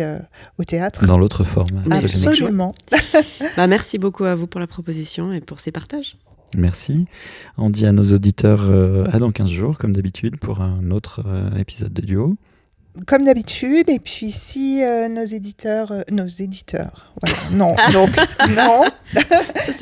au théâtre. Dans l'autre forme. Absolument. Merci beaucoup à vous pour la proposition et pour ces partages. Merci. On dit à nos auditeurs à dans 15 jours, comme d'habitude, pour un autre épisode de Duo. Comme d'habitude, et puis si nos éditeurs, voilà, non, donc non, c'est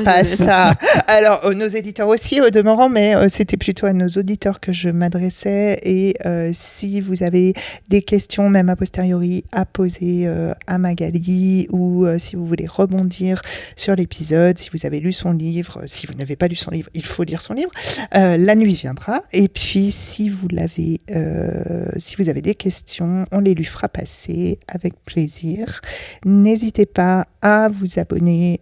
pas ça. Alors nos éditeurs aussi au demeurant, mais c'était plutôt à nos auditeurs que je m'adressais. Et si vous avez des questions, même a posteriori, à poser à Magali, ou si vous voulez rebondir sur l'épisode, si vous avez lu son livre, si vous n'avez pas lu son livre, il faut lire son livre. La nuit viendra. Et puis si vous avez des questions, on les lui fera passer avec plaisir. N'hésitez pas à vous abonner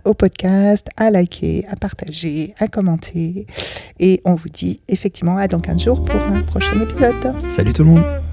au podcast, à liker, à partager, à commenter. Et on vous dit effectivement à dans 15 jours pour un prochain épisode. Salut tout le monde!